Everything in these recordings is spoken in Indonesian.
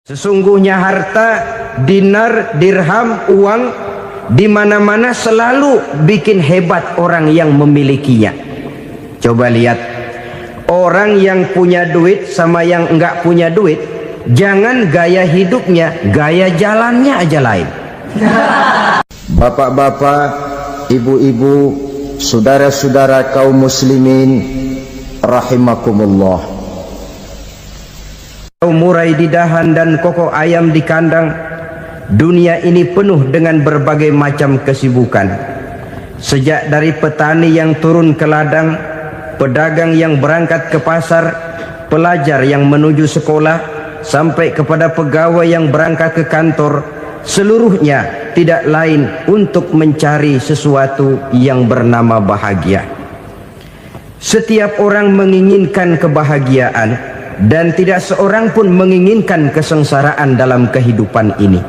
Sesungguhnya harta, dinar, dirham, uang di mana-mana selalu bikin hebat orang yang memilikinya. Coba lihat, orang yang punya duit sama yang enggak punya duit, jangan gaya hidupnya, gaya jalannya aja lain. Bapak-bapak, ibu-ibu, saudara-saudara kaum muslimin rahimakumullah. Murai di dahan dan koko ayam di kandang, dunia ini penuh dengan berbagai macam kesibukan. Sejak dari petani yang turun ke ladang, pedagang yang berangkat ke pasar, pelajar yang menuju sekolah, sampai kepada pegawai yang berangkat ke kantor, seluruhnya tidak lain untuk mencari sesuatu yang bernama bahagia. Setiap orang menginginkan kebahagiaan, dan tidak seorang pun menginginkan kesengsaraan dalam kehidupan ini.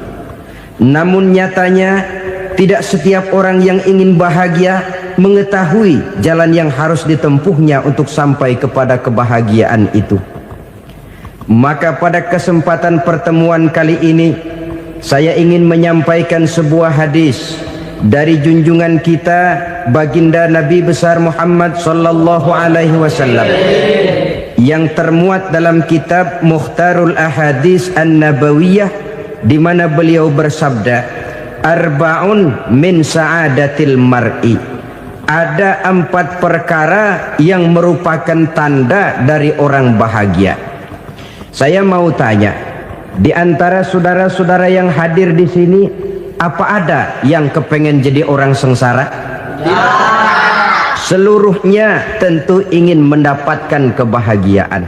Namun nyatanya tidak setiap orang yang ingin bahagia mengetahui jalan yang harus ditempuhnya untuk sampai kepada kebahagiaan itu. Maka pada kesempatan pertemuan kali ini, saya ingin menyampaikan sebuah hadis dari junjungan kita baginda Nabi besar Muhammad sallallahu alaihi wasallam yang termuat dalam kitab Mukhtarul Ahadits An-Nabawiyah, di mana beliau bersabda, arba'un min sa'adatil mar'i. Ada 4 perkara yang merupakan tanda dari orang bahagia. Saya mau tanya, di antara saudara-saudara yang hadir di sini, apa ada yang kepengen jadi orang sengsara? Seluruhnya tentu ingin mendapatkan kebahagiaan.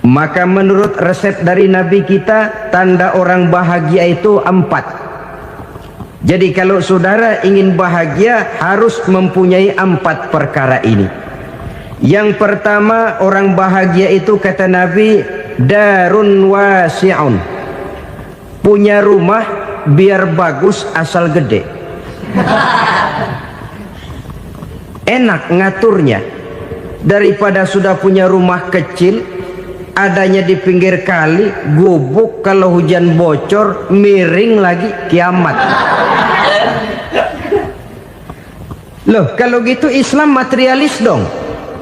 Maka menurut resep dari Nabi kita, tanda orang bahagia itu 4. Jadi kalau saudara ingin bahagia, harus mempunyai 4 perkara ini. Yang pertama, orang bahagia itu kata Nabi, darun wasi'un. Punya rumah biar bagus asal gede. Enak ngaturnya, daripada sudah punya rumah kecil adanya di pinggir kali, gubuk, kalau hujan bocor, miring lagi, kiamat. Loh, kalau gitu Islam materialis dong.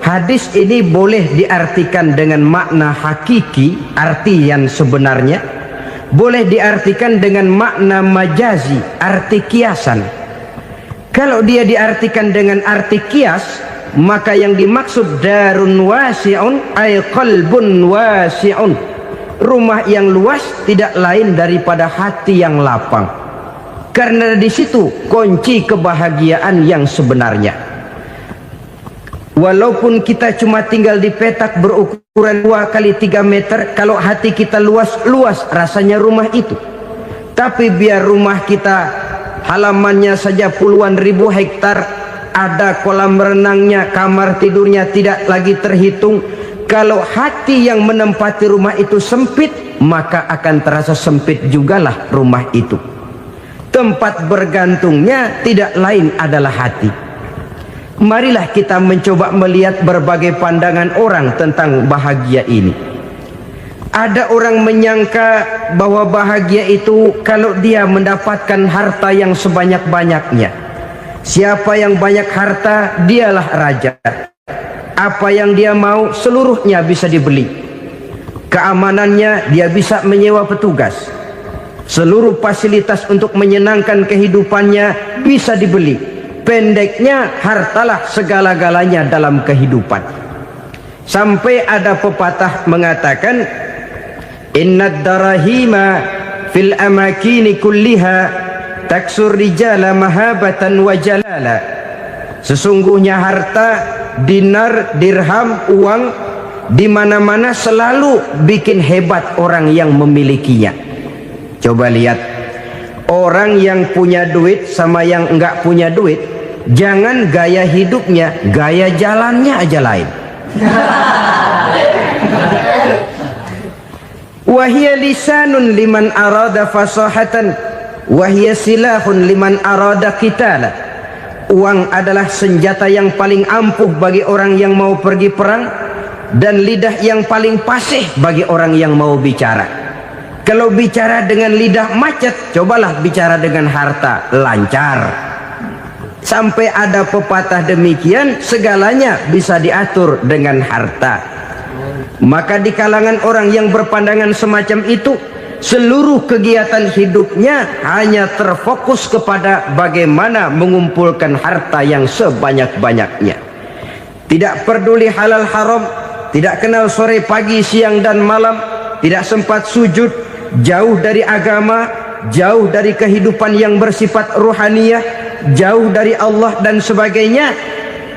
Hadis ini boleh diartikan dengan makna hakiki, arti yang sebenarnya, boleh diartikan dengan makna majazi, arti kiasan. Kalau dia diartikan dengan arti kias, maka yang dimaksud darun wasi'un ay qalbun wasi'un. Rumah yang luas tidak lain daripada hati yang lapang. Karena di situ kunci kebahagiaan yang sebenarnya. Walaupun kita cuma tinggal di petak berukuran 2 kali 3 meter, kalau hati kita luas rasanya rumah itu. Tapi biar rumah kita halamannya saja puluhan ribu hektar, ada kolam renangnya, kamar tidurnya tidak lagi terhitung. Kalau hati yang menempati rumah itu sempit, maka akan terasa sempit jugalah rumah itu. Tempat bergantungnya tidak lain adalah hati. Marilah kita mencoba melihat berbagai pandangan orang tentang bahagia ini. Ada orang menyangka bahwa bahagia itu kalau dia mendapatkan harta yang sebanyak-banyaknya. Siapa yang banyak harta, dialah raja. Apa yang dia mau, seluruhnya bisa dibeli. Keamanannya, dia bisa menyewa petugas. Seluruh fasilitas untuk menyenangkan kehidupannya bisa dibeli. Pendeknya, hartalah segala-galanya dalam kehidupan. Sampai ada pepatah mengatakan, innad darahima fil amakini kulliha taksur rijala mahabatan wa jalala. Sesungguhnya harta, dinar, dirham, uang di mana-mana selalu bikin hebat orang yang memilikinya. Coba lihat, orang yang punya duit sama yang enggak punya duit, jangan gaya hidupnya, gaya jalannya aja lain. Wahia lisanun liman arada fasahatan, wahia silahun liman arada qitala. Uang adalah senjata yang paling ampuh bagi orang yang mau pergi perang, dan lidah yang paling fasih bagi orang yang mau bicara. Kalau bicara dengan lidah macet, cobalah bicara dengan harta, lancar. Sampai ada pepatah demikian, segalanya bisa diatur dengan harta. Maka di kalangan orang yang berpandangan semacam itu, seluruh kegiatan hidupnya hanya terfokus kepada bagaimana mengumpulkan harta yang sebanyak-banyaknya. Tidak peduli halal haram, tidak kenal sore pagi siang dan malam, tidak sempat sujud, jauh dari agama, jauh dari kehidupan yang bersifat ruhaniyah, jauh dari Allah dan sebagainya.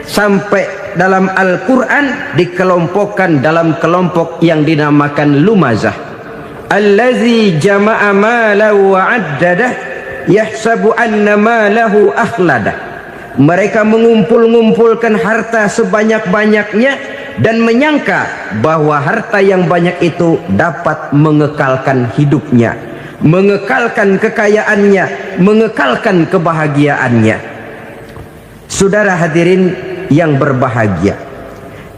Sampai dalam Al-Quran dikelompokkan dalam kelompok yang dinamakan lumazah. Allazi jama'a malahu wa addadah yahsabu anna malahu akhladah. Mereka mengumpul-ngumpulkan harta sebanyak-banyaknya dan menyangka bahwa harta yang banyak itu dapat mengekalkan hidupnya, mengekalkan kekayaannya, mengekalkan kebahagiaannya. Saudara hadirin yang berbahagia,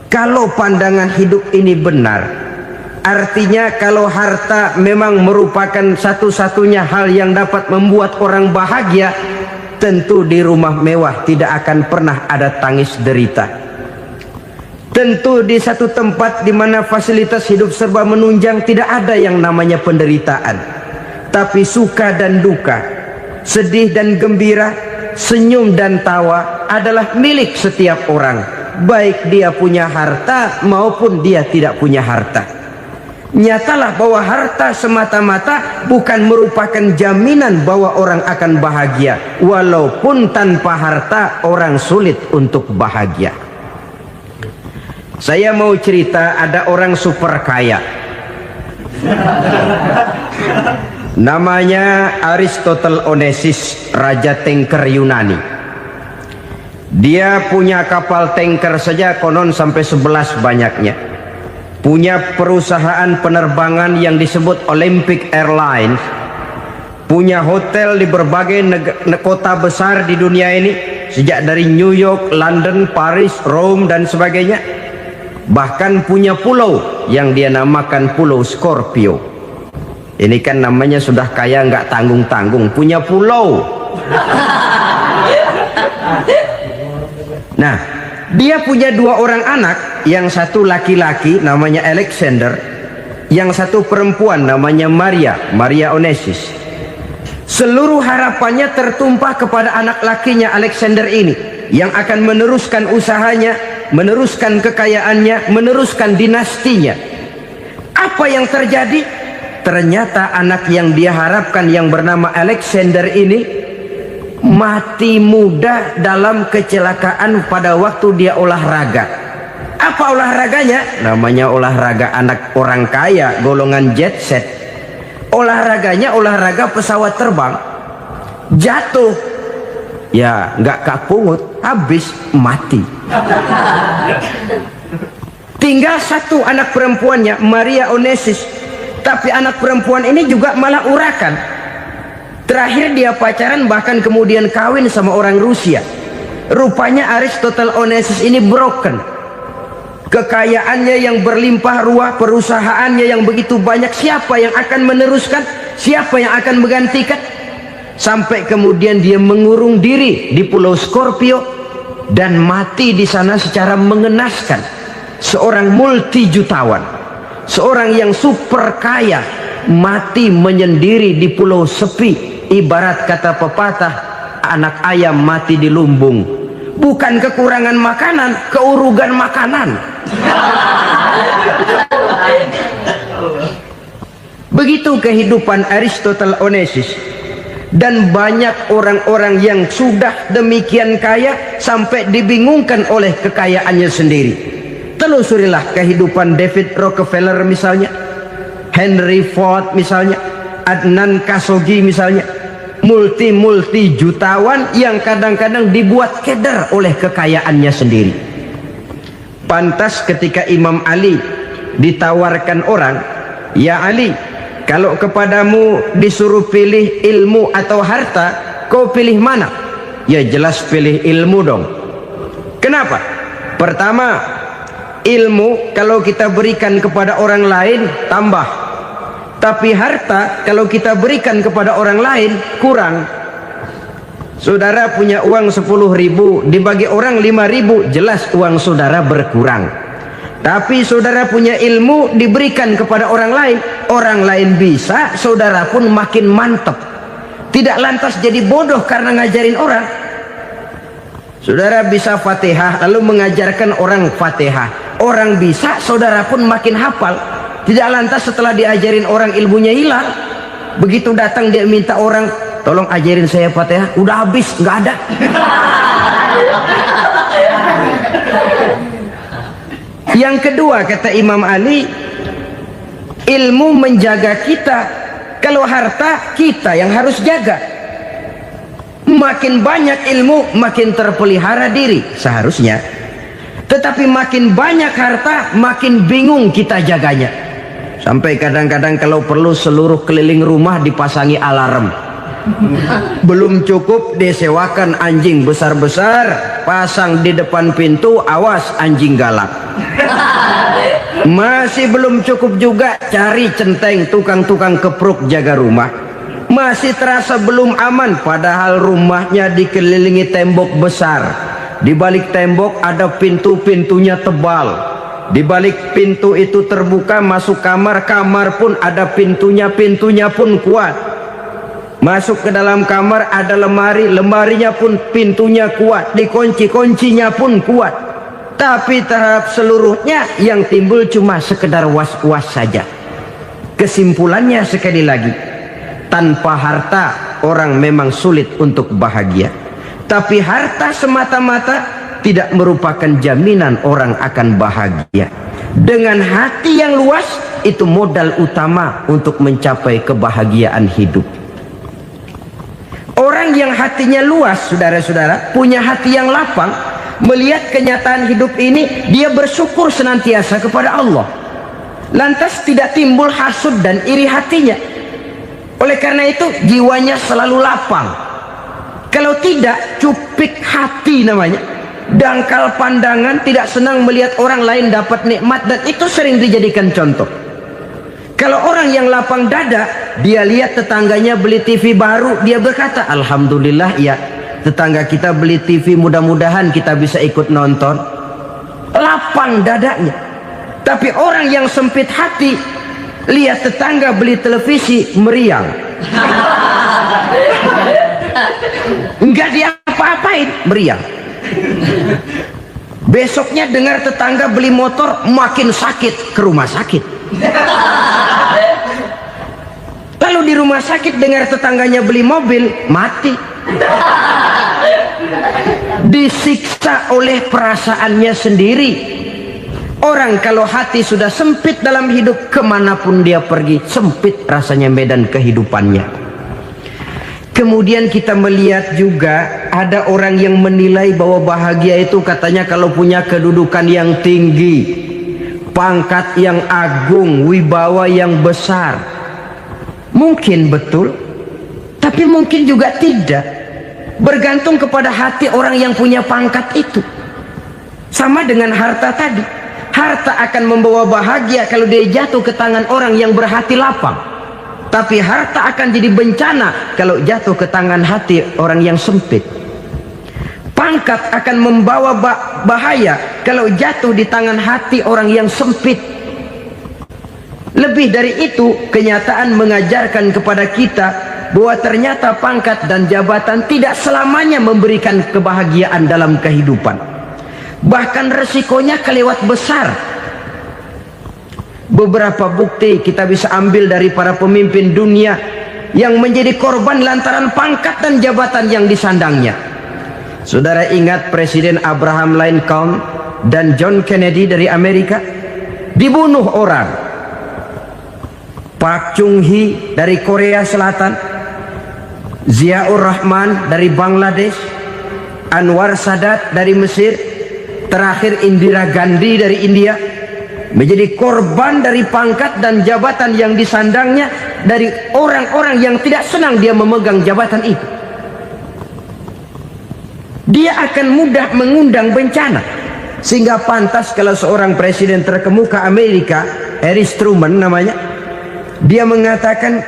kalau pandangan hidup ini benar, artinya kalau harta memang merupakan satu-satunya hal yang dapat membuat orang bahagia, tentu di rumah mewah tidak akan pernah ada tangis derita. Tentu di satu tempat di mana fasilitas hidup serba menunjang tidak ada yang namanya penderitaan. Tapi suka dan duka, sedih dan gembira, senyum dan tawa adalah milik setiap orang, baik dia punya harta maupun dia tidak punya harta. Nyatalah bahwa harta semata-mata bukan merupakan jaminan bahwa orang akan bahagia, walaupun tanpa harta orang sulit untuk bahagia. Saya mau cerita, ada orang super kaya, namanya Aristotle Onesius, raja tanker Yunani. Dia punya kapal tanker saja konon sampai 11 banyaknya. Punya perusahaan penerbangan yang disebut Olympic Airlines. Punya hotel di berbagai kota besar di dunia ini, sejak dari New York, London, Paris, Rome dan sebagainya. Bahkan punya pulau yang dia namakan Pulau Scorpio. Ini kan namanya sudah kaya nggak tanggung-tanggung, punya pulau. Nah, dia punya 2 orang anak, yang satu laki-laki namanya Alexander, yang satu perempuan namanya Maria Onesius. Seluruh harapannya tertumpah kepada anak lakinya Alexander ini, yang akan meneruskan usahanya, meneruskan kekayaannya, meneruskan dinastinya. Apa yang terjadi? Ternyata anak yang dia harapkan yang bernama Alexander ini mati muda dalam kecelakaan pada waktu dia olahraga. Apa olahraganya? Namanya olahraga anak orang kaya, golongan jet set. Olahraganya olahraga pesawat terbang. Jatuh, ya nggak kapungut, habis mati. Tinggal satu anak perempuannya, Maria Onesius. Tapi anak perempuan ini juga malah urakan. Terakhir dia pacaran, bahkan kemudian kawin sama orang Rusia. Rupanya Aristotle Onesius ini broken. Kekayaannya yang berlimpah ruah, perusahaannya yang begitu banyak, siapa yang akan meneruskan? Siapa yang akan menggantikan? Sampai kemudian dia mengurung diri di Pulau Scorpio dan mati di sana secara mengenaskan. Seorang multi jutawan, seorang yang super kaya, mati menyendiri di pulau sepi. Ibarat kata pepatah, anak ayam mati di lumbung. Bukan kekurangan makanan, keurugan makanan. Begitu kehidupan Aristotle Onesius. Dan banyak orang-orang yang sudah demikian kaya sampai dibingungkan oleh kekayaannya sendiri. Telusurilah kehidupan David Rockefeller misalnya, Henry Ford misalnya, Adnan Khashoggi misalnya. Multi jutawan yang kadang-kadang dibuat keder oleh kekayaannya sendiri. Pantas ketika Imam Ali ditawarkan orang, "Ya Ali, kalau kepadamu disuruh pilih ilmu atau harta, kau pilih mana?" Ya jelas pilih ilmu dong. Kenapa? Pertama, ilmu kalau kita berikan kepada orang lain tambah. Tapi harta kalau kita berikan kepada orang lain kurang. Saudara punya uang 10.000, dibagi orang 5.000, jelas uang saudara berkurang. Tapi saudara punya ilmu, diberikan kepada orang lain bisa, saudara pun makin mantap. Tidak lantas jadi bodoh karena ngajarin orang. Saudara bisa Fatihah lalu mengajarkan orang Fatihah, orang bisa, saudara pun makin hafal. Tidak lantas setelah diajarin orang ilmunya hilang. Begitu datang dia minta orang, tolong ajarin saya Fatihah, udah habis, nggak ada. Yang kedua kata Imam Ali, ilmu menjaga kita. Kalau harta kita yang harus jaga. Makin banyak ilmu makin terpelihara diri seharusnya. Tetapi makin banyak harta makin bingung kita jaganya. Sampai kadang-kadang kalau perlu seluruh keliling rumah dipasangi alarm. Belum cukup disewakan anjing besar-besar, pasang di depan pintu, awas anjing galak. Masih belum cukup juga, cari centeng tukang-tukang kepruk jaga rumah. Masih terasa belum aman, padahal rumahnya dikelilingi tembok besar. Di balik tembok ada pintu-pintunya tebal. Di balik pintu itu terbuka masuk kamar, kamar pun ada pintunya, pintunya pun kuat. Masuk ke dalam kamar ada lemari, lemarinya pun pintunya kuat, dikunci, kuncinya pun kuat. Tapi terhadap seluruhnya yang timbul cuma sekedar was-was saja. Kesimpulannya sekali lagi, tanpa harta orang memang sulit untuk bahagia. Tapi harta semata-mata tidak merupakan jaminan orang akan bahagia. Dengan hati yang luas, itu modal utama untuk mencapai kebahagiaan hidup. Orang yang hatinya luas, saudara-saudara, punya hati yang lapang, melihat kenyataan hidup ini, dia bersyukur senantiasa kepada Allah. Lantas tidak timbul hasud dan iri hatinya. Oleh karena itu, jiwanya selalu lapang. Kalau tidak, cupik hati namanya. Dangkal pandangan, tidak senang melihat orang lain dapat nikmat, dan itu sering dijadikan contoh. Kalau orang yang lapang dada, dia lihat tetangganya beli TV baru, dia berkata, alhamdulillah ya, tetangga kita beli TV, mudah-mudahan kita bisa ikut nonton. Lapang dadanya. Tapi orang yang sempit hati, lihat tetangga beli televisi, meriang. Enggak diapa-apain, meriang. Besoknya dengar tetangga beli motor, makin sakit, ke rumah sakit. Lalu di rumah sakit dengar tetangganya beli mobil, mati. Disiksa oleh perasaannya sendiri. Orang kalau hati sudah sempit dalam hidup, kemanapun dia pergi, sempit rasanya medan kehidupannya. Kemudian kita melihat juga ada orang yang menilai bahwa bahagia itu katanya kalau punya kedudukan yang tinggi, pangkat yang agung, wibawa yang besar. Mungkin betul, tapi mungkin juga tidak. Bergantung kepada hati orang yang punya pangkat itu. Sama dengan harta tadi. Harta akan membawa bahagia kalau dia jatuh ke tangan orang yang berhati lapang. Tapi harta akan jadi bencana kalau jatuh ke tangan hati orang yang sempit. Pangkat akan membawa bahaya kalau jatuh di tangan hati orang yang sempit. Lebih dari itu, kenyataan mengajarkan kepada kita bahwa ternyata pangkat dan jabatan tidak selamanya memberikan kebahagiaan dalam kehidupan. Bahkan resikonya kelewat besar. Beberapa bukti kita bisa ambil dari para pemimpin dunia yang menjadi korban lantaran pangkat dan jabatan yang disandangnya. Saudara ingat Presiden Abraham Lincoln dan John Kennedy dari Amerika? Dibunuh orang. Park Chung-hee dari Korea Selatan, Ziaur Rahman dari Bangladesh, Anwar Sadat dari Mesir, terakhir Indira Gandhi dari India, menjadi korban dari pangkat dan jabatan yang disandangnya dari orang-orang yang tidak senang dia memegang jabatan itu. Dia akan mudah mengundang bencana, sehingga pantas kalau seorang presiden terkemuka Amerika, Harry Truman namanya, Dia mengatakan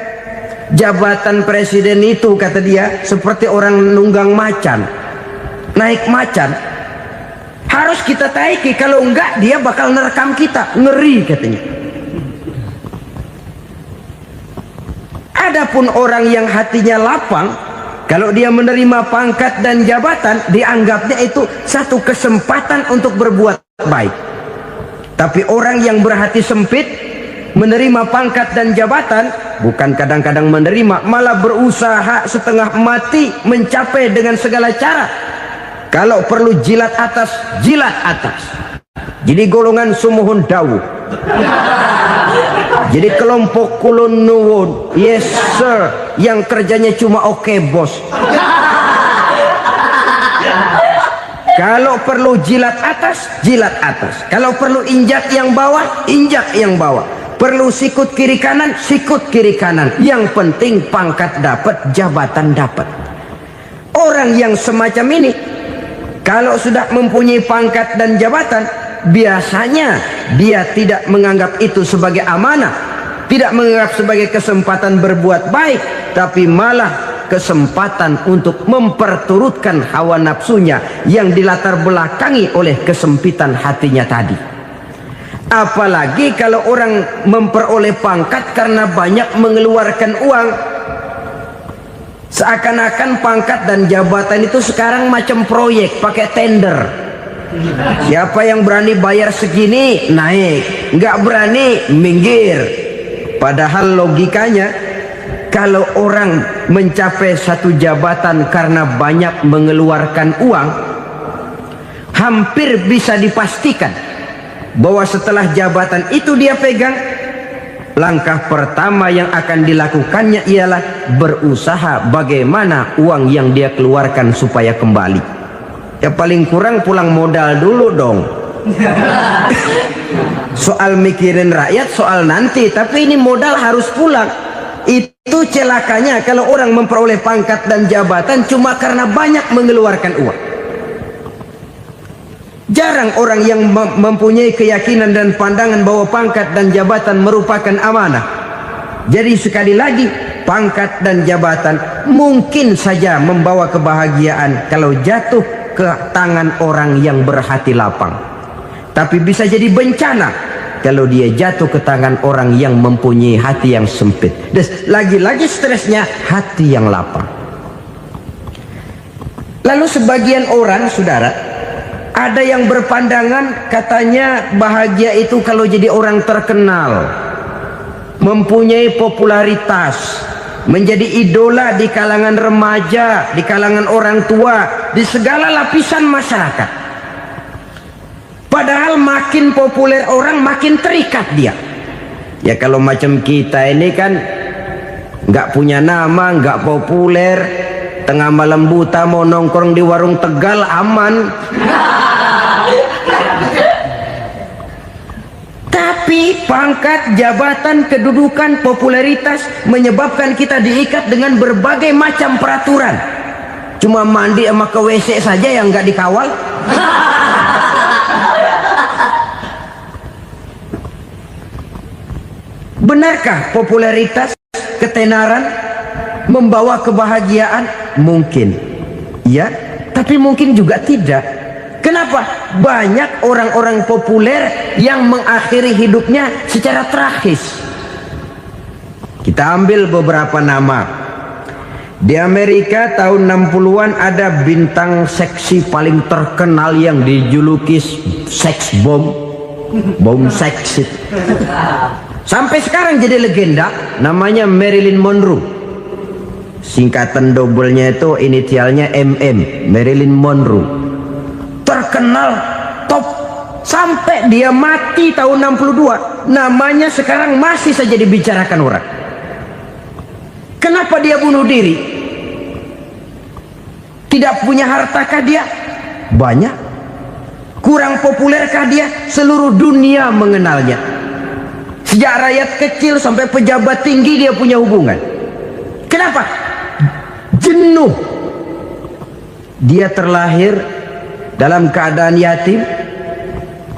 jabatan presiden itu, kata dia, seperti orang nunggang macan, naik macan. Harus kita taiki, kalau enggak dia bakal nerekam kita, ngeri katanya. Adapun orang yang hatinya lapang, kalau dia menerima pangkat dan jabatan, dianggapnya itu satu kesempatan untuk berbuat baik. Tapi orang yang berhati sempit, menerima pangkat dan jabatan, bukan kadang-kadang menerima, malah berusaha setengah mati mencapai dengan segala cara. Kalau perlu jilat atas, jilat atas. Jadi golongan sumuhun dawuh. Jadi kelompok kulon nuwun, yes sir, yang kerjanya cuma oke bos. Kalau perlu jilat atas, jilat atas. Kalau perlu injak yang bawah, injak yang bawah. Perlu sikut kiri kanan, sikut kiri kanan. Yang penting pangkat dapat, jabatan dapat. Orang yang semacam ini, kalau sudah mempunyai pangkat dan jabatan, biasanya dia tidak menganggap itu sebagai amanah, tidak menganggap sebagai kesempatan berbuat baik, tapi malah kesempatan untuk memperturutkan hawa nafsunya yang dilatar belakangi oleh kesempitan hatinya tadi. Apalagi kalau orang memperoleh pangkat karena banyak mengeluarkan uang. Seakan-akan pangkat dan jabatan itu sekarang macam proyek, pakai tender. Siapa yang berani bayar segini, naik. Nggak berani, minggir. Padahal logikanya, kalau orang mencapai satu jabatan karena banyak mengeluarkan uang, hampir bisa dipastikan bahwa setelah jabatan itu dia pegang, langkah pertama yang akan dilakukannya ialah berusaha bagaimana uang yang dia keluarkan supaya kembali. Ya paling kurang pulang modal dulu dong. Soal mikirin rakyat soal nanti, tapi ini modal harus pulang. Itu celakanya kalau orang memperoleh pangkat dan jabatan cuma karena banyak mengeluarkan uang. Jarang orang yang mempunyai keyakinan dan pandangan bahwa pangkat dan jabatan merupakan amanah. Jadi sekali lagi, pangkat dan jabatan mungkin saja membawa kebahagiaan kalau jatuh ke tangan orang yang berhati lapang. Tapi bisa jadi bencana kalau dia jatuh ke tangan orang yang mempunyai hati yang sempit. Dan lagi-lagi stresnya hati yang lapang. Lalu sebagian orang, saudara, ada yang berpandangan katanya bahagia itu kalau jadi orang terkenal, mempunyai popularitas, menjadi idola di kalangan remaja, di kalangan orang tua, di segala lapisan masyarakat. Padahal makin populer orang makin terikat dia. Ya kalau macam kita ini kan nggak punya nama, nggak populer, tengah malam buta mau nongkrong di warung Tegal aman. Tapi pangkat, jabatan, kedudukan, popularitas menyebabkan kita diikat dengan berbagai macam peraturan. Cuma mandi sama ke WC saja yang nggak dikawal. Benarkah popularitas, ketenaran membawa kebahagiaan? Mungkin ya, tapi mungkin juga tidak. Kenapa? Banyak orang-orang populer yang mengakhiri hidupnya secara tragis. Kita ambil beberapa nama. Di Amerika tahun 60-an ada bintang seksi paling terkenal yang dijuluki seks bom. Bom seks. Sampai sekarang jadi legenda, namanya Marilyn Monroe. Singkatan dobelnya itu inisialnya MM, Marilyn Monroe. Terkenal top sampai dia mati tahun 62, namanya sekarang masih saja dibicarakan orang. Kenapa dia bunuh diri? Tidak punya hartakah dia? Banyak. Kurang populerkah dia? Seluruh dunia mengenalnya. Sejak rakyat kecil sampai pejabat tinggi dia punya hubungan. Kenapa? Jenuh. Dia terlahir dalam keadaan yatim.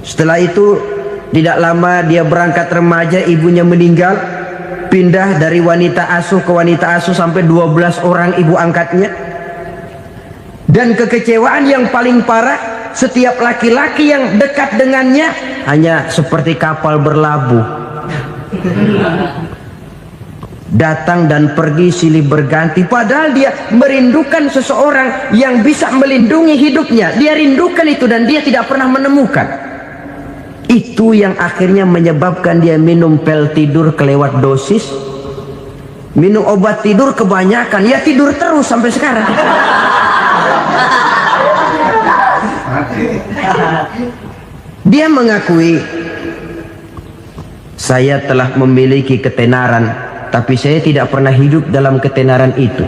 Setelah itu tidak lama dia berangkat remaja, ibunya meninggal. pindah dari wanita asuh ke wanita asuh sampai 12 orang ibu angkatnya. Dan kekecewaan yang paling parah, setiap laki-laki yang dekat dengannya hanya seperti kapal berlabuh, datang dan pergi silih berganti, padahal dia merindukan seseorang yang bisa melindungi hidupnya. Dia rindukan itu dan dia tidak pernah menemukan. Itu yang akhirnya menyebabkan dia minum pil tidur kelewat dosis, minum obat tidur kebanyakan, ya tidur terus sampai sekarang. Dia mengakui, saya telah memiliki ketenaran, tapi saya tidak pernah hidup dalam ketenaran itu.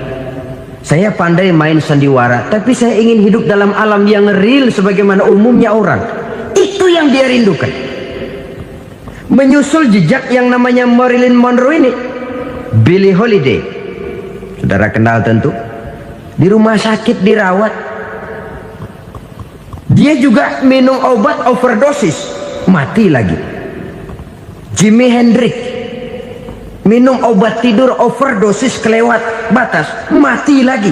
Saya pandai main sandiwara, tapi saya ingin hidup dalam alam yang real sebagaimana umumnya orang. Itu yang dia rindukan. Menyusul jejak yang namanya Marilyn Monroe ini, Billie Holiday, saudara kenal tentu, di rumah sakit dirawat. Dia juga minum obat overdosis, mati lagi. Jimi Hendrix minum obat tidur overdosis kelewat batas, mati lagi.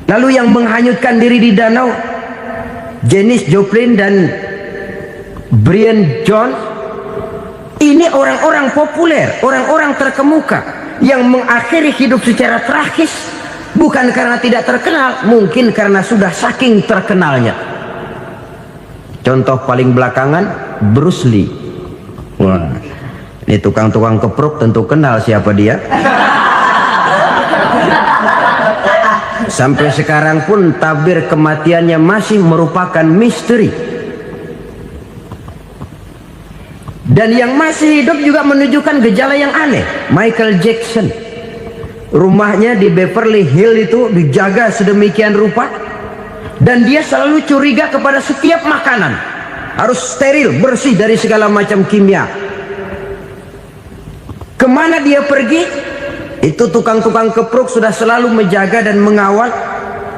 Lalu yang menghanyutkan diri di danau, Janis Joplin dan Brian Jones. Ini orang-orang populer, orang-orang terkemuka yang mengakhiri hidup secara tragis, bukan karena tidak terkenal, mungkin karena sudah saking terkenalnya. Contoh paling belakangan, Bruce Lee. Wah, ini tukang-tukang kepruk tentu kenal siapa dia. Sampai sekarang pun tabir kematiannya masih merupakan misteri. Dan yang masih hidup juga menunjukkan gejala yang aneh. Michael Jackson, rumahnya di Beverly Hills itu dijaga sedemikian rupa, dan dia selalu curiga kepada setiap makanan harus steril, bersih dari segala macam kimia. Kemana dia pergi, itu tukang-tukang kepruk sudah selalu menjaga dan mengawal,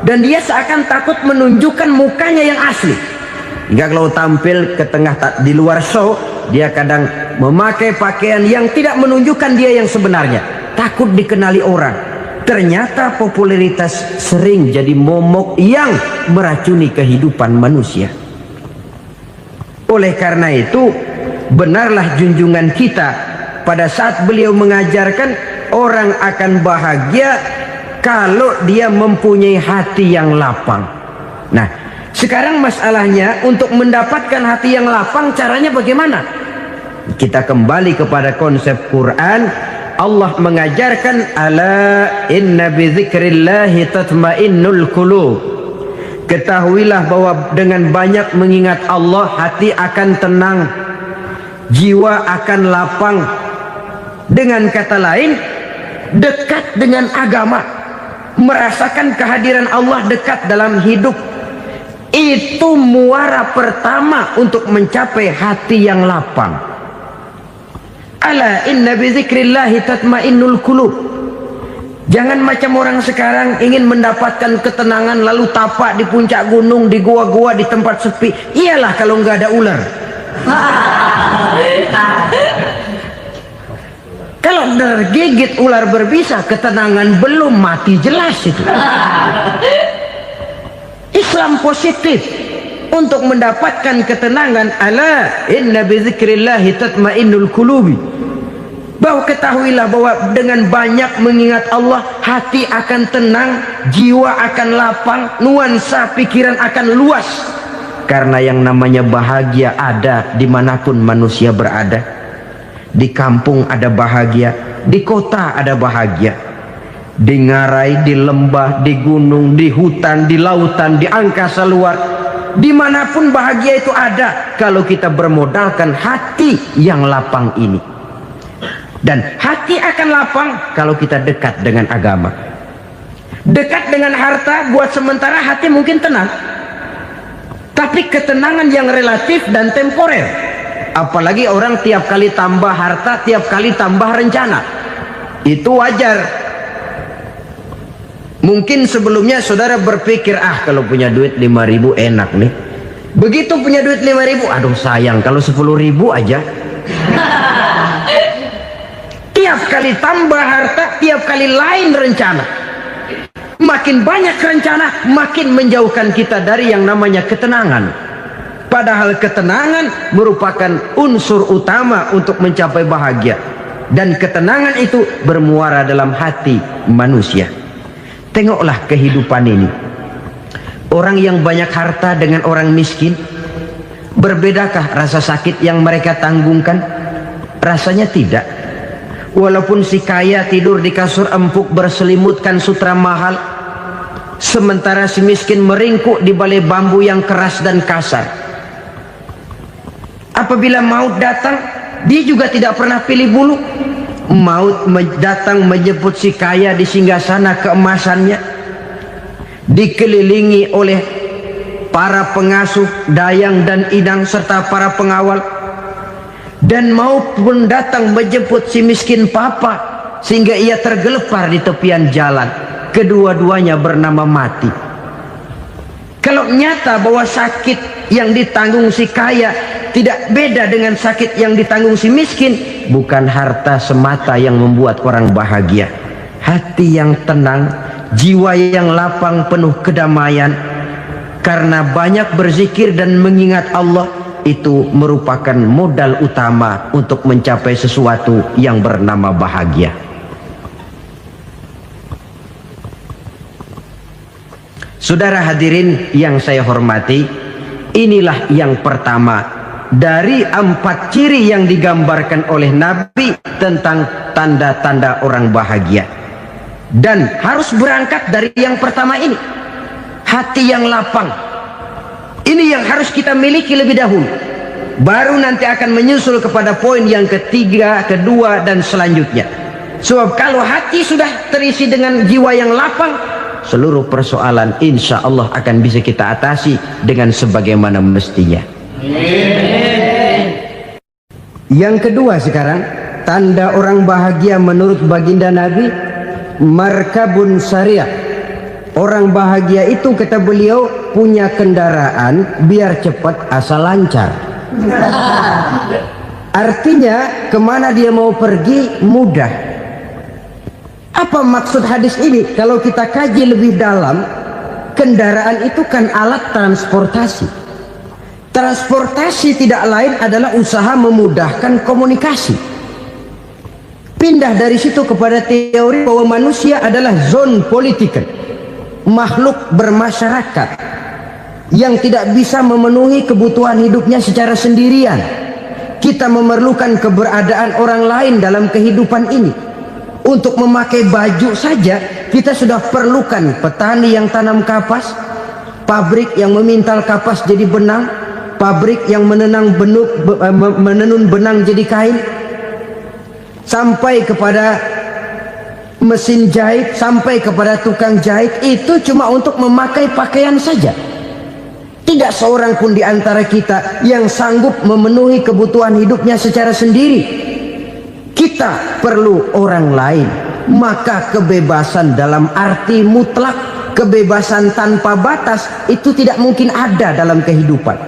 dan dia seakan takut menunjukkan mukanya yang asli. Hingga kalau tampil ke tengah di luar show, dia kadang memakai pakaian yang tidak menunjukkan dia yang sebenarnya, takut dikenali orang. Ternyata popularitas sering jadi momok yang meracuni kehidupan manusia. Oleh karena itu, benarlah junjungan kita pada saat beliau mengajarkan orang akan bahagia kalau dia mempunyai hati yang lapang. Nah, sekarang masalahnya untuk mendapatkan hati yang lapang, caranya bagaimana? Kita kembali kepada konsep Quran. Allah mengajarkan, ala inna bi dzikrillahi tatmainnul qulub. Ketahuilah bahwa dengan banyak mengingat Allah, hati akan tenang, jiwa akan lapang. Dengan kata lain, dekat dengan agama, merasakan kehadiran Allah dekat dalam hidup. Itu muara pertama untuk mencapai hati yang lapang. Ala inna bi dzikrillahi tatmainnul qulub. Jangan macam orang sekarang ingin mendapatkan ketenangan lalu tapak di puncak gunung, di gua-gua, di tempat sepi. Iyalah kalau nggak ada ular. Kalau tergigit ular berbisa, ketenangan belum, mati jelas itu. Islam positif untuk mendapatkan ketenangan. Ala inna bi dzikrillahi tatmainnul qulubi. Bahwa ketahuilah bahwa dengan banyak mengingat Allah, hati akan tenang, jiwa akan lapang, nuansa pikiran akan luas. Karena yang namanya bahagia ada dimanapun manusia berada. Di kampung ada bahagia, di kota ada bahagia, di ngarai, di lembah, di gunung, di hutan, di lautan, di angkasa luar, dimanapun bahagia itu ada kalau kita bermodalkan hati yang lapang ini. Dan hati akan lapang kalau kita dekat dengan agama. Dekat dengan harta buat sementara hati mungkin tenang, tapi ketenangan yang relatif dan temporer. Apalagi orang tiap kali tambah harta, tiap kali tambah rencana, itu wajar. Mungkin sebelumnya saudara berpikir, kalau punya duit 5.000 enak nih. Begitu punya duit 5.000, aduh sayang kalau 10.000 aja. Tiap kali tambah harta, tiap kali lain rencana. Makin banyak rencana, makin menjauhkan kita dari yang namanya ketenangan. Padahal ketenangan merupakan unsur utama untuk mencapai bahagia. Dan ketenangan itu bermuara dalam hati manusia. Tengoklah kehidupan ini. Orang yang banyak harta dengan orang miskin, berbedakah rasa sakit yang mereka tanggungkan? Rasanya tidak. Walaupun si kaya tidur di kasur empuk berselimutkan sutra mahal, sementara si miskin meringkuk di balai bambu yang keras dan kasar. Apabila maut datang, dia juga tidak pernah pilih bulu. Maut datang menjemput si kaya di singgasana keemasannya, dikelilingi oleh para pengasuh, dayang dan idang serta para pengawal. Dan maut pun datang menjemput si miskin papa, sehingga ia tergelepar di tepian jalan. Kedua-duanya bernama mati. Kalau nyata bahwa sakit yang ditanggung si kaya tidak beda dengan sakit yang ditanggung si miskin, bukan harta semata yang membuat orang bahagia. Hati yang tenang, jiwa yang lapang penuh kedamaian, karena banyak berzikir dan mengingat Allah, itu merupakan modal utama untuk mencapai sesuatu yang bernama bahagia. Saudara hadirin yang saya hormati, inilah yang pertama dari 4 ciri yang digambarkan oleh Nabi tentang tanda-tanda orang bahagia. Dan harus berangkat dari yang pertama ini, hati yang lapang. Ini yang harus kita miliki lebih dahulu. Baru nanti akan menyusul kepada poin yang ketiga, kedua, dan selanjutnya. Sebab kalau hati sudah terisi dengan jiwa yang lapang, seluruh persoalan insya Allah akan bisa kita atasi dengan sebagaimana mestinya. Yang kedua sekarang, tanda orang bahagia menurut baginda Nabi, markabun syariah. Orang bahagia itu, kata beliau, punya kendaraan biar cepat asal lancar. Artinya kemana dia mau pergi mudah. Apa maksud hadis ini? Kalau kita kaji lebih dalam, kendaraan itu kan alat transportasi. Transportasi tidak lain adalah usaha memudahkan komunikasi. Pindah dari situ kepada teori bahwa manusia adalah zon political, makhluk bermasyarakat yang tidak bisa memenuhi kebutuhan hidupnya secara sendirian. Kita memerlukan keberadaan orang lain dalam kehidupan ini. Untuk memakai baju saja kita sudah perlukan petani yang tanam kapas, pabrik yang memintal kapas jadi benang, pabrik yang menenun benang jadi kain, sampai kepada mesin jahit, sampai kepada tukang jahit. Itu cuma untuk memakai pakaian saja. Tidak seorang pun di antara kita yang sanggup memenuhi kebutuhan hidupnya secara sendiri. Kita perlu orang lain. Maka kebebasan dalam arti mutlak, kebebasan tanpa batas, itu tidak mungkin ada dalam kehidupan.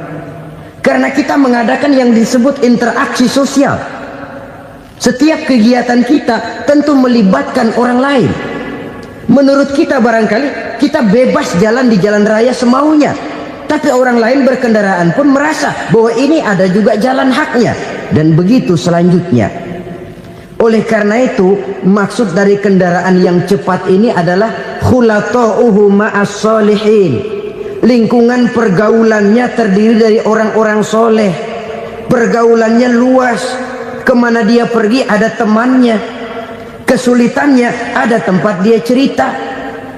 Karena kita mengadakan yang disebut interaksi sosial. Setiap kegiatan kita tentu melibatkan orang lain. Menurut kita barangkali kita bebas jalan di jalan raya semaunya, tapi orang lain berkendaraan pun merasa bahwa ini ada juga jalan haknya, dan begitu selanjutnya. Oleh karena itu, maksud dari kendaraan yang cepat ini adalah khulata'uhu ma'as solihin. Lingkungan pergaulannya terdiri dari orang-orang soleh. Pergaulannya luas. Kemana dia pergi ada temannya. Kesulitannya ada tempat dia cerita.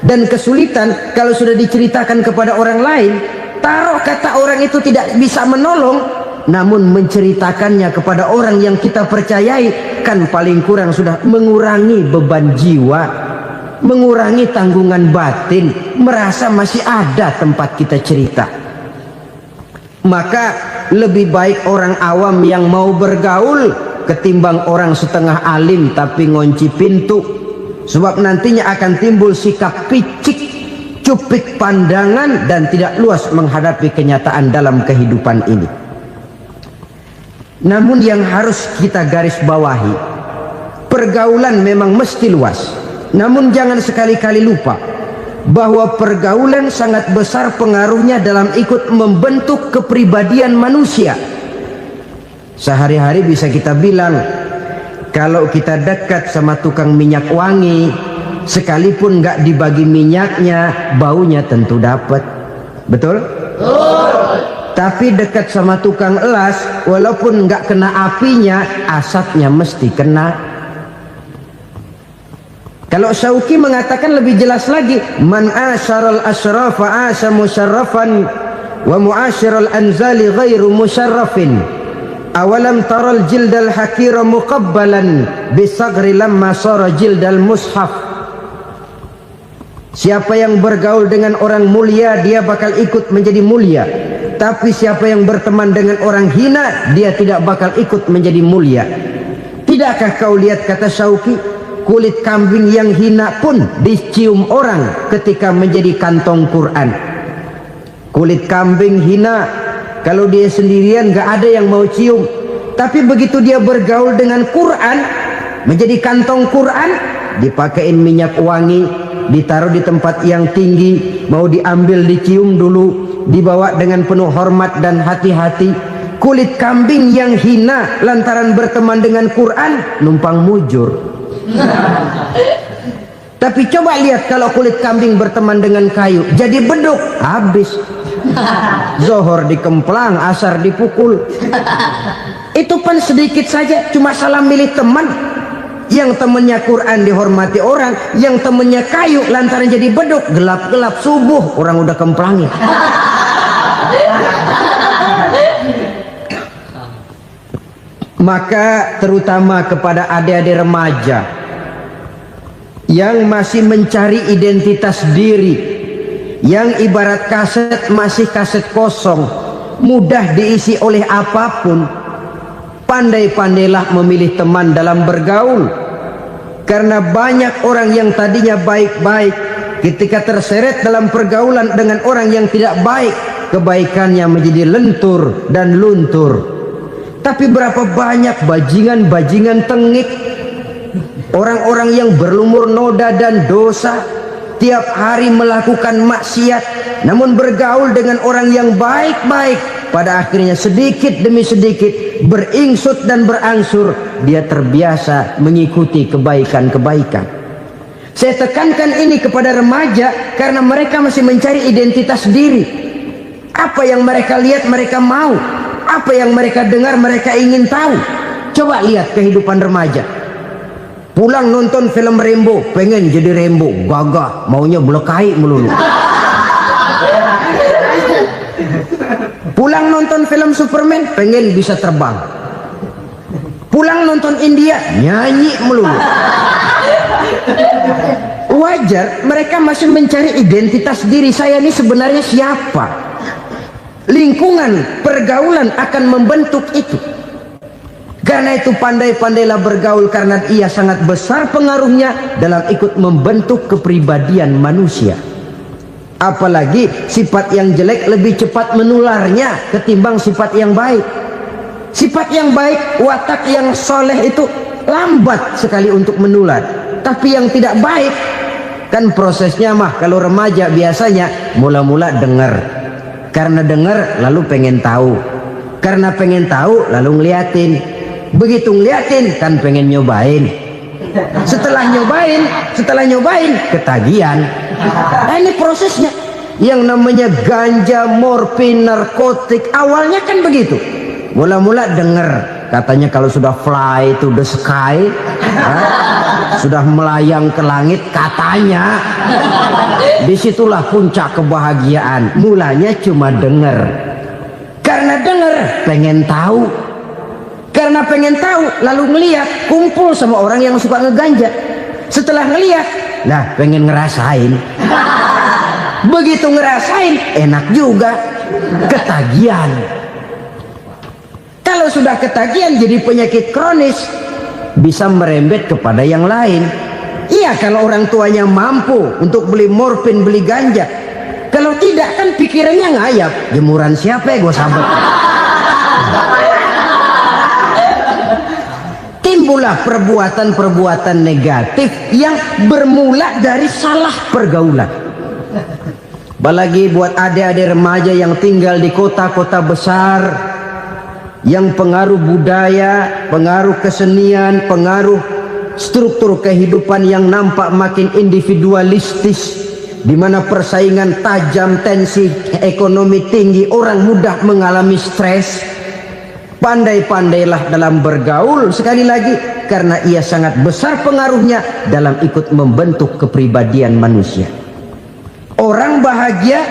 Dan kesulitan kalau sudah diceritakan kepada orang lain, taruh kata orang itu tidak bisa menolong, namun menceritakannya kepada orang yang kita percayai, kan paling kurang sudah mengurangi beban jiwa, mengurangi tanggungan batin, merasa masih ada tempat kita cerita. Maka lebih baik orang awam yang mau bergaul ketimbang orang setengah alim tapi ngunci pintu. Sebab nantinya akan timbul sikap picik, cupik pandangan, dan tidak luas menghadapi kenyataan dalam kehidupan ini. Namun yang harus kita garis bawahi, pergaulan memang mesti luas. Namun jangan sekali-kali lupa bahwa pergaulan sangat besar pengaruhnya dalam ikut membentuk kepribadian manusia. Sehari-hari bisa kita bilang, kalau kita dekat sama tukang minyak wangi, sekalipun nggak dibagi minyaknya, baunya tentu dapat. Betul? Tapi dekat sama tukang elas, walaupun nggak kena apinya, asapnya mesti kena. Kalau Syauqi mengatakan lebih jelas lagi, man asyaral asrafa asa musyarrafan wa muasyiral anzali ghairu musyarrafin. Awalam taral jildal hakira muqabbalan bisagri lamma sara jildal mushaf. Siapa yang bergaul dengan orang mulia, dia bakal ikut menjadi mulia. Tapi siapa yang berteman dengan orang hina, dia tidak bakal ikut menjadi mulia. Tidakkah kau lihat, kata Syauqi, kulit kambing yang hina pun dicium orang ketika menjadi kantong Quran. Kulit kambing hina, kalau dia sendirian gak ada yang mau cium. Tapi begitu dia bergaul dengan Quran, menjadi kantong Quran, dipakein minyak wangi, ditaruh di tempat yang tinggi, mau diambil dicium dulu, dibawa dengan penuh hormat dan hati-hati. Kulit kambing yang hina lantaran berteman dengan Quran, numpang mujur. Tapi coba lihat kalau kulit kambing berteman dengan kayu, jadi beduk, habis. Zohor dikemplang, asar dipukul. Itu pun sedikit saja, cuma salah milih teman. Yang temannya Quran dihormati orang, yang temannya kayu lantaran jadi beduk, gelap-gelap subuh orang udah kemplangin. Maka terutama kepada adik-adik remaja yang masih mencari identitas diri, yang ibarat kaset masih kaset kosong, mudah diisi oleh apapun, pandai-pandailah memilih teman dalam bergaul. Karena banyak orang yang tadinya baik-baik, ketika terseret dalam pergaulan dengan orang yang tidak baik, kebaikannya menjadi lentur dan luntur. Tapi berapa banyak bajingan-bajingan tengik, orang-orang yang berlumur noda dan dosa, tiap hari melakukan maksiat, namun bergaul dengan orang yang baik-baik, pada akhirnya sedikit demi sedikit beringsut dan berangsur dia terbiasa mengikuti kebaikan-kebaikan. Saya tekankan ini kepada remaja karena mereka masih mencari identitas diri. Apa yang mereka lihat mereka mau, apa yang mereka dengar mereka ingin tahu. Coba lihat kehidupan remaja. Pulang nonton film Rambo, pengen jadi Rambo, gagah, maunya belekai melulu. Pulang nonton film Superman, pengen bisa terbang. Pulang nonton India, nyanyi melulu. Wajar, mereka masih mencari identitas diri. Saya ini sebenarnya siapa? Lingkungan, pergaulan akan membentuk itu. Karena itu pandai-pandailah bergaul, karena ia sangat besar pengaruhnya dalam ikut membentuk kepribadian manusia. Apalagi sifat yang jelek lebih cepat menularnya ketimbang sifat yang baik. Sifat yang baik, watak yang soleh itu lambat sekali untuk menular. Tapi yang tidak baik, kan prosesnya mah kalau remaja biasanya mula-mula dengar. Karena dengar lalu pengen tahu. Karena pengen tahu lalu ngeliatin. Begitu ngeliatin kan pengen nyobain. Setelah nyobain ketagihan. Nah, ini prosesnya. Yang namanya ganja, morfin, narkotik, awalnya kan begitu. Mula-mula dengar katanya kalau sudah fly to the sky, sudah melayang ke langit katanya, disitulah puncak kebahagiaan. Mulanya cuma dengar. Karena dengar pengen tahu. Karena pengen tahu lalu ngeliat, kumpul sama orang yang suka ngeganja. Setelah ngeliat, nah pengen ngerasain. Begitu ngerasain enak juga, ketagihan. Kalau sudah ketagihan jadi penyakit kronis, bisa merembet kepada yang lain. Iya, kalau orang tuanya mampu untuk beli morfin, beli ganja. Kalau tidak kan pikirannya ngayap, jemuran siapa ya gue sabet. timbullah perbuatan-perbuatan negatif yang bermula dari salah pergaulan. Apalagi buat adik-adik remaja yang tinggal di kota-kota besar, yang pengaruh budaya, pengaruh kesenian, pengaruh struktur kehidupan yang nampak makin individualistis, di mana persaingan tajam, tensi ekonomi tinggi, orang mudah mengalami stres. Pandai-pandailah dalam bergaul, sekali lagi, karena ia sangat besar pengaruhnya dalam ikut membentuk kepribadian manusia. Orang bahagia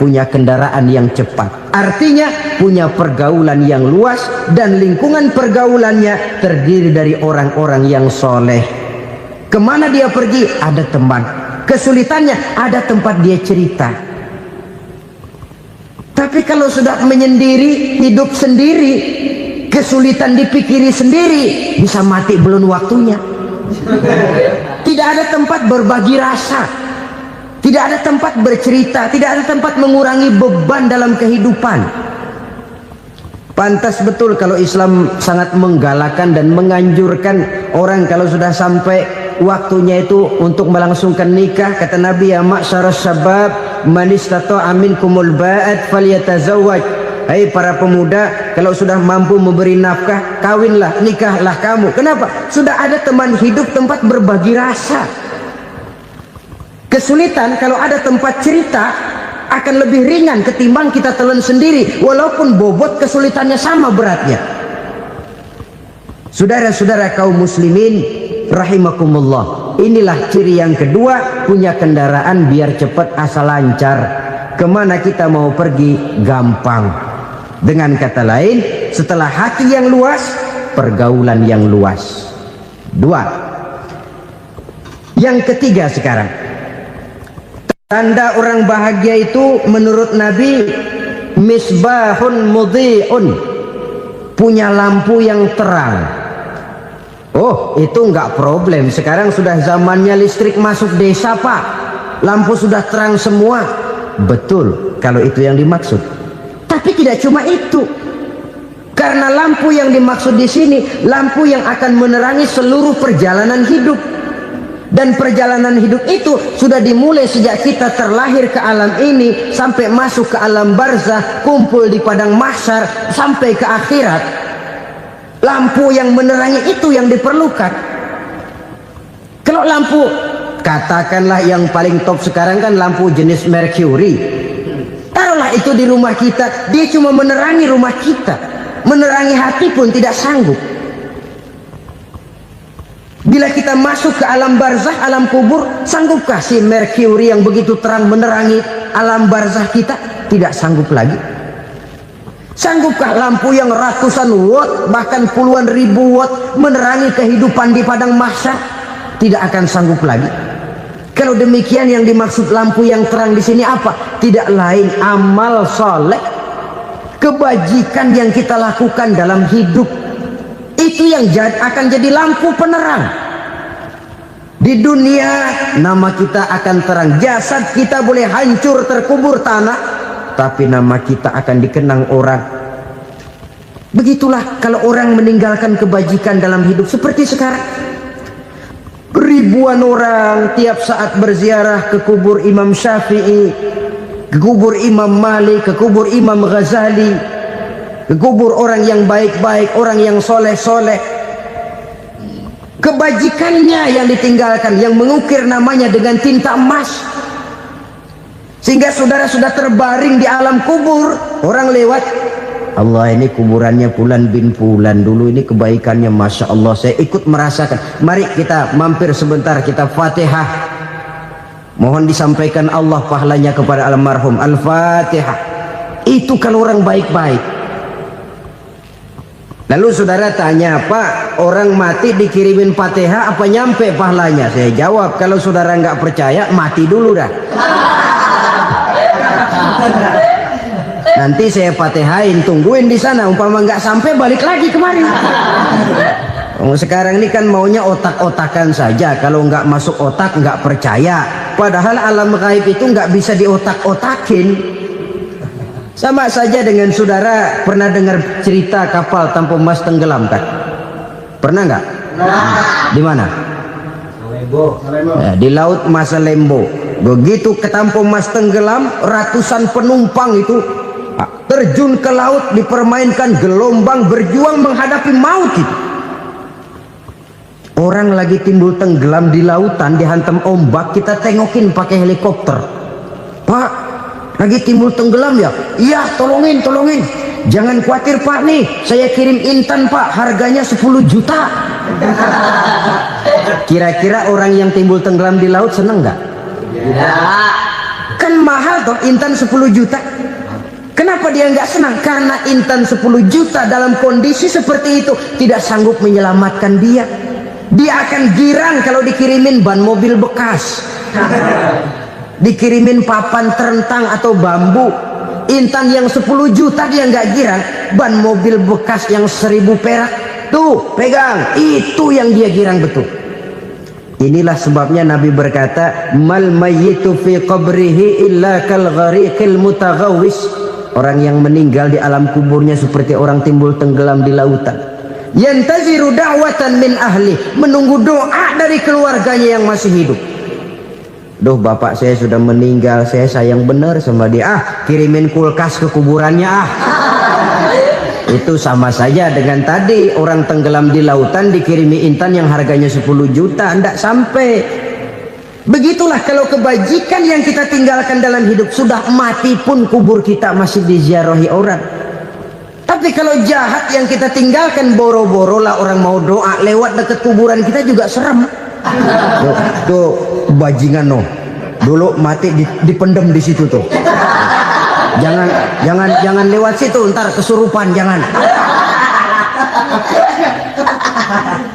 punya kendaraan yang cepat, artinya punya pergaulan yang luas, dan lingkungan pergaulannya terdiri dari orang-orang yang soleh. Kemana dia pergi ada teman, kesulitannya ada tempat dia cerita. Tapi kalau sudah menyendiri, hidup sendiri, kesulitan dipikiri sendiri, bisa mati belum waktunya. Tidak ada tempat berbagi rasa, tidak ada tempat bercerita, tidak ada tempat mengurangi beban dalam kehidupan. Pantas betul kalau Islam sangat menggalakkan dan menganjurkan orang kalau sudah sampai waktunya itu untuk melangsungkan nikah. Kata Nabi, ya ma'syaras syabab man istata'a minkumul ba'at falyatazawwaj. Hai para pemuda, kalau sudah mampu memberi nafkah, kawinlah, nikahlah kamu. Kenapa? Sudah ada teman hidup, tempat berbagi rasa. Kesulitan kalau ada tempat cerita akan lebih ringan ketimbang kita telan sendiri, walaupun bobot kesulitannya sama beratnya. Saudara-saudara kaum muslimin rahimakumullah, inilah ciri yang kedua, punya kendaraan biar cepat asal lancar. Kemana kita mau pergi gampang. Dengan kata lain, setelah hati yang luas, pergaulan yang luas. Dua. Yang ketiga sekarang, tanda orang bahagia itu menurut Nabi, misbahun mudhi'un, punya lampu yang terang. Oh, itu enggak problem. Sekarang sudah zamannya listrik masuk desa, Pak. Lampu sudah terang semua. Betul, kalau itu yang dimaksud. Tapi tidak cuma itu. Karena lampu yang dimaksud di sini, lampu yang akan menerangi seluruh perjalanan hidup. Dan perjalanan hidup itu sudah dimulai sejak kita terlahir ke alam ini, sampai masuk ke alam barzah, kumpul di padang mahsyar, sampai ke akhirat. Lampu yang menerangi itu yang diperlukan. Kalau lampu, katakanlah yang paling top sekarang kan lampu jenis Mercury. Taruhlah itu di rumah kita, dia cuma menerangi rumah kita, menerangi hati pun tidak sanggup. Bila kita masuk ke alam barzah, alam kubur, sanggupkah si Mercury yang begitu terang menerangi alam barzah kita? Tidak sanggup lagi. Sanggupkah lampu yang ratusan watt, bahkan puluhan ribu watt menerangi kehidupan di padang mahsyar? Tidak akan sanggup lagi. Kalau demikian, yang dimaksud lampu yang terang di sini apa? Tidak lain amal soleh, kebajikan yang kita lakukan dalam hidup. Itu yang akan jadi lampu penerang. Di dunia nama kita akan terang, jasad kita boleh hancur terkubur tanah, tapi nama kita akan dikenang orang. Begitulah kalau orang meninggalkan kebajikan dalam hidup seperti sekarang. Ribuan orang tiap saat berziarah ke kubur Imam Syafi'i, ke kubur Imam Malik, ke kubur Imam Ghazali, ke kubur orang yang baik-baik, orang yang soleh-soleh. Kebajikannya yang ditinggalkan, yang mengukir namanya dengan tinta emas, sehingga saudara sudah terbaring di alam kubur. Orang lewat, Allah, ini kuburannya Fulan bin Fulan, dulu ini kebaikannya Masya Allah, saya ikut merasakan. Mari kita mampir sebentar, kita Fatihah, mohon disampaikan Allah pahalanya kepada almarhum. Al-Fatihah. Itu kalau orang baik-baik. Lalu saudara tanya, Pak, orang mati dikirimin Fatihah apa nyampe pahalanya? Saya jawab, kalau saudara nggak percaya, mati dulu dah. Nanti saya Fatihain, tungguin di sana, umpama nggak sampai balik lagi kemari. Sekarang ini kan maunya otak-otakan saja, kalau nggak masuk otak nggak percaya. Padahal alam gaib itu nggak bisa diotak-otakin. Sama saja dengan saudara pernah dengar cerita kapal tanpa emas tenggelam kan? Pernah nggak? Di mana? Ya, di laut Masalembo. Begitu ketampung Mas tenggelam, ratusan penumpang itu terjun ke laut, dipermainkan gelombang, berjuang menghadapi maut itu. Orang lagi timbul tenggelam di lautan, dihantam ombak, kita tengokin pakai helikopter. Pak, lagi timbul tenggelam ya? Iya, tolongin. Jangan khawatir Pak, nih saya kirim intan Pak, harganya 10 juta. Kira-kira orang yang timbul tenggelam di laut seneng nggak? Ya. Kan mahal toh intan 10 juta. Kenapa dia nggak senang? Karena intan 10 juta dalam kondisi seperti itu tidak sanggup menyelamatkan dia. Dia akan girang kalau dikirimin ban mobil bekas, dikirimin papan terentang atau bambu. Intan yang 10 juta dia nggak girang, ban mobil bekas yang 1000 perak tuh pegang, itu yang dia girang betul. Inilah sebabnya Nabi berkata, mal mayyitu fi qabrihi illa kal ghariqil mutaghawwis. Orang yang meninggal di alam kuburnya seperti orang timbul tenggelam di lautan. Yantaziru da'watan min ahli, menunggu doa dari keluarganya yang masih hidup. Duh, bapak saya sudah meninggal, saya sayang benar sama dia. Kirimin kulkas ke kuburannya Itu sama saja dengan tadi orang tenggelam di lautan dikirimi intan yang harganya 10 juta, tidak sampai. Begitulah kalau kebajikan yang kita tinggalkan dalam hidup, sudah mati pun kubur kita masih diziarahi orang. Tapi kalau jahat yang kita tinggalkan, boro-boro lah orang mau doa lewat dekat kuburan kita juga serem. Tuh bajingan no, dulu mati dipendem di situ tuh. Jangan lewat situ, ntar kesurupan, jangan.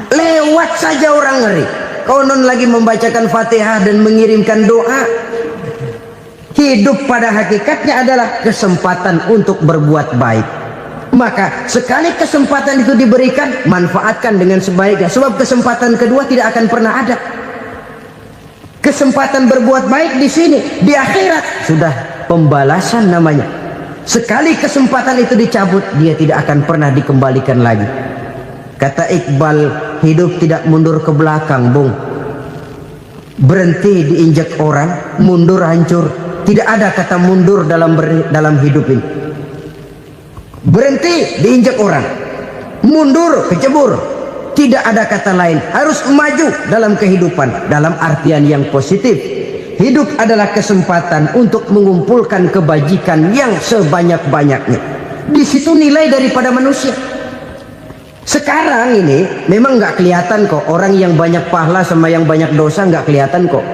Lewat saja orang ngeri. Konon lagi membacakan Fatihah dan mengirimkan doa. Hidup pada hakikatnya adalah kesempatan untuk berbuat baik. Maka sekali kesempatan itu diberikan, manfaatkan dengan sebaiknya. Sebab kesempatan kedua tidak akan pernah ada. Kesempatan berbuat baik di sini, di akhirat sudah pembalasan namanya. Sekali kesempatan itu dicabut, dia tidak akan pernah dikembalikan lagi. Kata Iqbal, hidup tidak mundur ke belakang, Bung. Berhenti diinjak orang, mundur hancur. Tidak ada kata mundur dalam hidup ini. Berhenti diinjak orang, mundur kecebur. Tidak ada kata lain, harus maju dalam kehidupan dalam artian yang positif. Hidup adalah kesempatan untuk mengumpulkan kebajikan yang sebanyak-banyaknya. Di situ nilai daripada manusia. Sekarang ini memang nggak kelihatan kok, orang yang banyak pahala sama yang banyak dosa nggak kelihatan kok.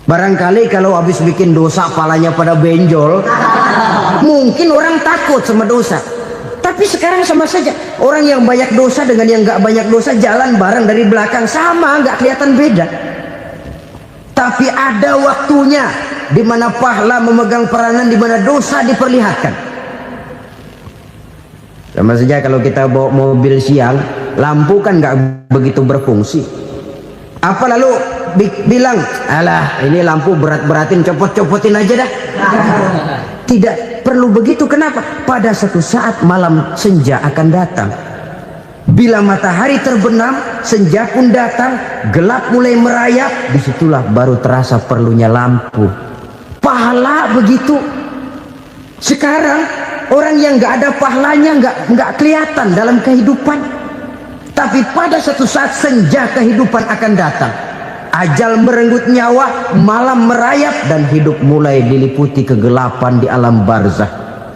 Barangkali kalau habis bikin dosa palanya pada benjol, mungkin orang takut sama dosa. Tapi sekarang sama saja, orang yang banyak dosa dengan yang nggak banyak dosa jalan bareng dari belakang, sama, nggak kelihatan beda. Tapi ada waktunya di mana pahala memegang peranan, di mana dosa diperlihatkan. Sama saja kalau kita bawa mobil siang, lampu kan nggak begitu berfungsi. Apa lalu bilang, alah ini lampu berat-beratin, copot-copotin aja dah. Tidak perlu begitu. Kenapa? Pada satu saat malam senja akan datang. Bila matahari terbenam, senja pun datang, gelap mulai merayap, disitulah baru terasa perlunya lampu. Pahala begitu. Sekarang orang yang nggak ada pahalanya nggak kelihatan dalam kehidupan. Tapi pada satu saat senja kehidupan akan datang. Ajal merenggut nyawa, malam merayap, dan hidup mulai diliputi kegelapan di alam barzah.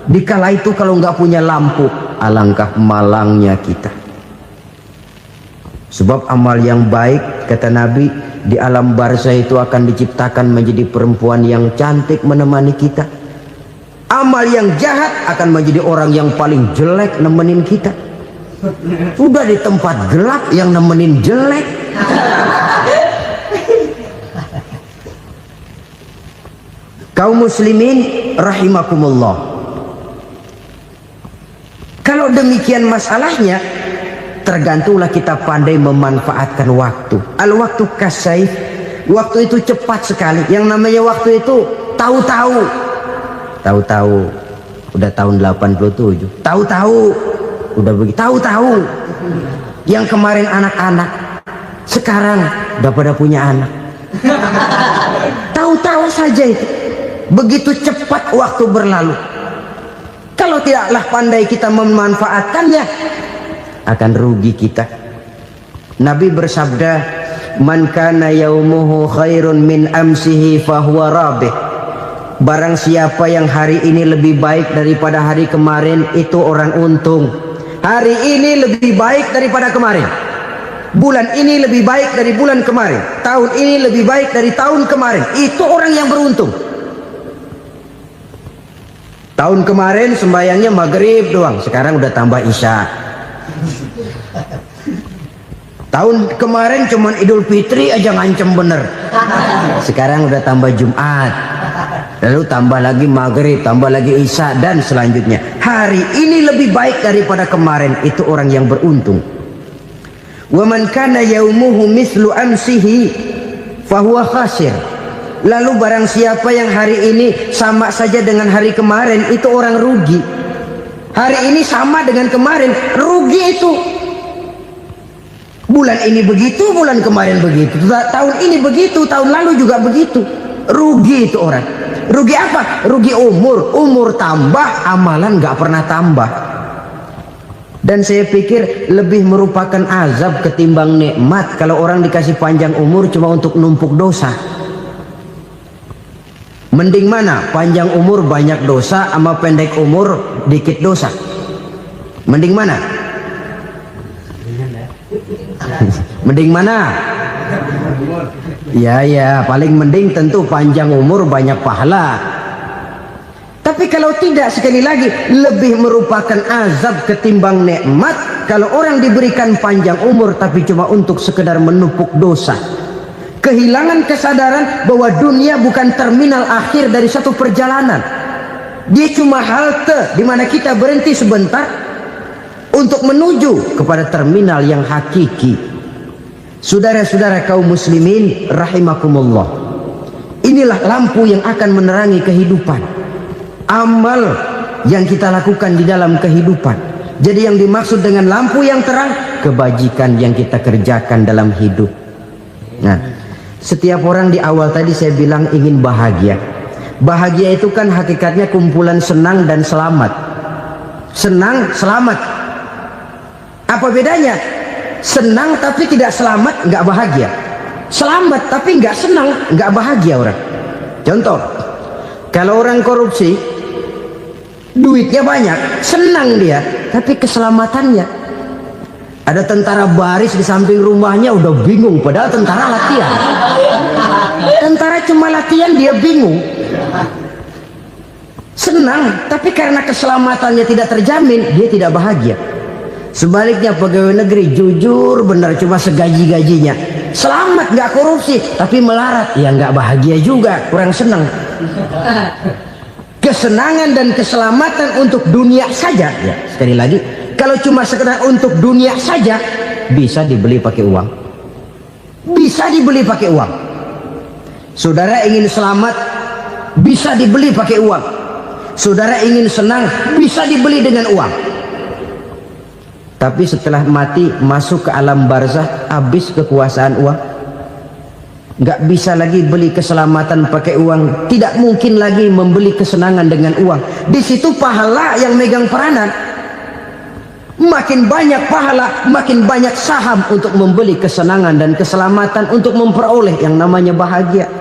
Dikala itu kalau nggak punya lampu, alangkah malangnya kita. Sebab amal yang baik, kata Nabi, di alam barzah itu akan diciptakan menjadi perempuan yang cantik menemani kita. Amal yang jahat akan menjadi orang yang paling jelek nemenin kita. Udah di tempat gelap yang nemenin jelek. Kaum muslimin rahimakumullah. Kalau demikian masalahnya, tergantunglah kita pandai memanfaatkan waktu. Al-waktu kasayf, waktu itu cepat sekali. Yang namanya waktu itu tahu-tahu. Tahu-tahu udah tahun 87. Tahu-tahu udah begitu. Tahu-tahu Yang kemarin anak-anak, sekarang udah pada punya anak. Tahu-tahu saja itu. Begitu cepat waktu berlalu. Kalau tidaklah pandai kita memanfaatkannya, akan rugi kita. Nabi bersabda, "Man kana yaumuhu khairun min amsihi fahuwa rabih." Barang siapa yang hari ini lebih baik daripada hari kemarin, itu orang untung. Hari ini lebih baik daripada kemarin. Bulan ini lebih baik dari bulan kemarin. Tahun ini lebih baik dari tahun kemarin. Itu orang yang beruntung. Tahun kemarin sembayangnya maghrib doang, sekarang udah tambah isya. Tahun kemarin cuman Idul Fitri aja ngancem bener, sekarang udah tambah Jumat, lalu tambah lagi maghrib, tambah lagi isya, dan selanjutnya. Hari ini lebih baik daripada kemarin, itu orang yang beruntung. Wa man kana yaumuhu mislu amsihi fahuwa khasir. Lalu barang siapa yang hari ini sama saja dengan hari kemarin, itu orang rugi. Hari ini sama dengan kemarin, rugi itu. Bulan ini begitu, bulan kemarin begitu, tahun ini begitu, tahun lalu juga begitu. Rugi itu orang. Rugi apa? Rugi umur. Umur tambah, amalan gak pernah tambah. Dan saya pikir lebih merupakan azab ketimbang nikmat kalau orang dikasih panjang umur cuma untuk numpuk dosa. Mending mana? Panjang umur banyak dosa sama pendek umur dikit dosa? Mending mana? Mending mana? Ya, paling mending tentu panjang umur banyak pahala. Tapi kalau tidak, sekali lagi, lebih merupakan azab ketimbang nikmat kalau orang diberikan panjang umur tapi cuma untuk sekedar menumpuk dosa. Kehilangan kesadaran bahwa dunia bukan terminal akhir dari satu perjalanan. Dia cuma halte di mana kita berhenti sebentar untuk menuju kepada terminal yang hakiki. Saudara-saudara kaum muslimin rahimakumullah, inilah lampu yang akan menerangi kehidupan. Amal yang kita lakukan di dalam kehidupan. Jadi yang dimaksud dengan lampu yang terang, kebajikan yang kita kerjakan dalam hidup. Nah, setiap orang di awal tadi saya bilang ingin bahagia. Bahagia itu kan hakikatnya kumpulan senang dan selamat. Senang, selamat. Apa bedanya? Senang tapi tidak selamat, nggak bahagia. Selamat tapi nggak senang, nggak bahagia orang. Contoh, kalau orang korupsi, duitnya banyak, senang dia, tapi keselamatannya. Ada tentara baris di samping rumahnya udah bingung, padahal tentara latihan. Tentara cuma latihan, dia bingung. Senang, tapi karena keselamatannya tidak terjamin, dia tidak bahagia. Sebaliknya pegawai negeri jujur benar, cuma segaji-gajinya, selamat nggak korupsi tapi melarat, ya nggak bahagia juga, kurang senang. Kesenangan dan keselamatan untuk dunia saja, ya sekali lagi, kalau cuma sekedar untuk dunia saja, bisa dibeli pakai uang, bisa dibeli pakai uang. Saudara ingin selamat, bisa dibeli pakai uang. Saudara ingin senang, bisa dibeli dengan uang. Tapi setelah mati masuk ke alam barzah, habis kekuasaan uang. Nggak bisa lagi beli keselamatan pakai uang, tidak mungkin lagi membeli kesenangan dengan uang. Di situ pahala yang megang peranan. Makin banyak pahala, makin banyak saham untuk membeli kesenangan dan keselamatan, untuk memperoleh yang namanya bahagia.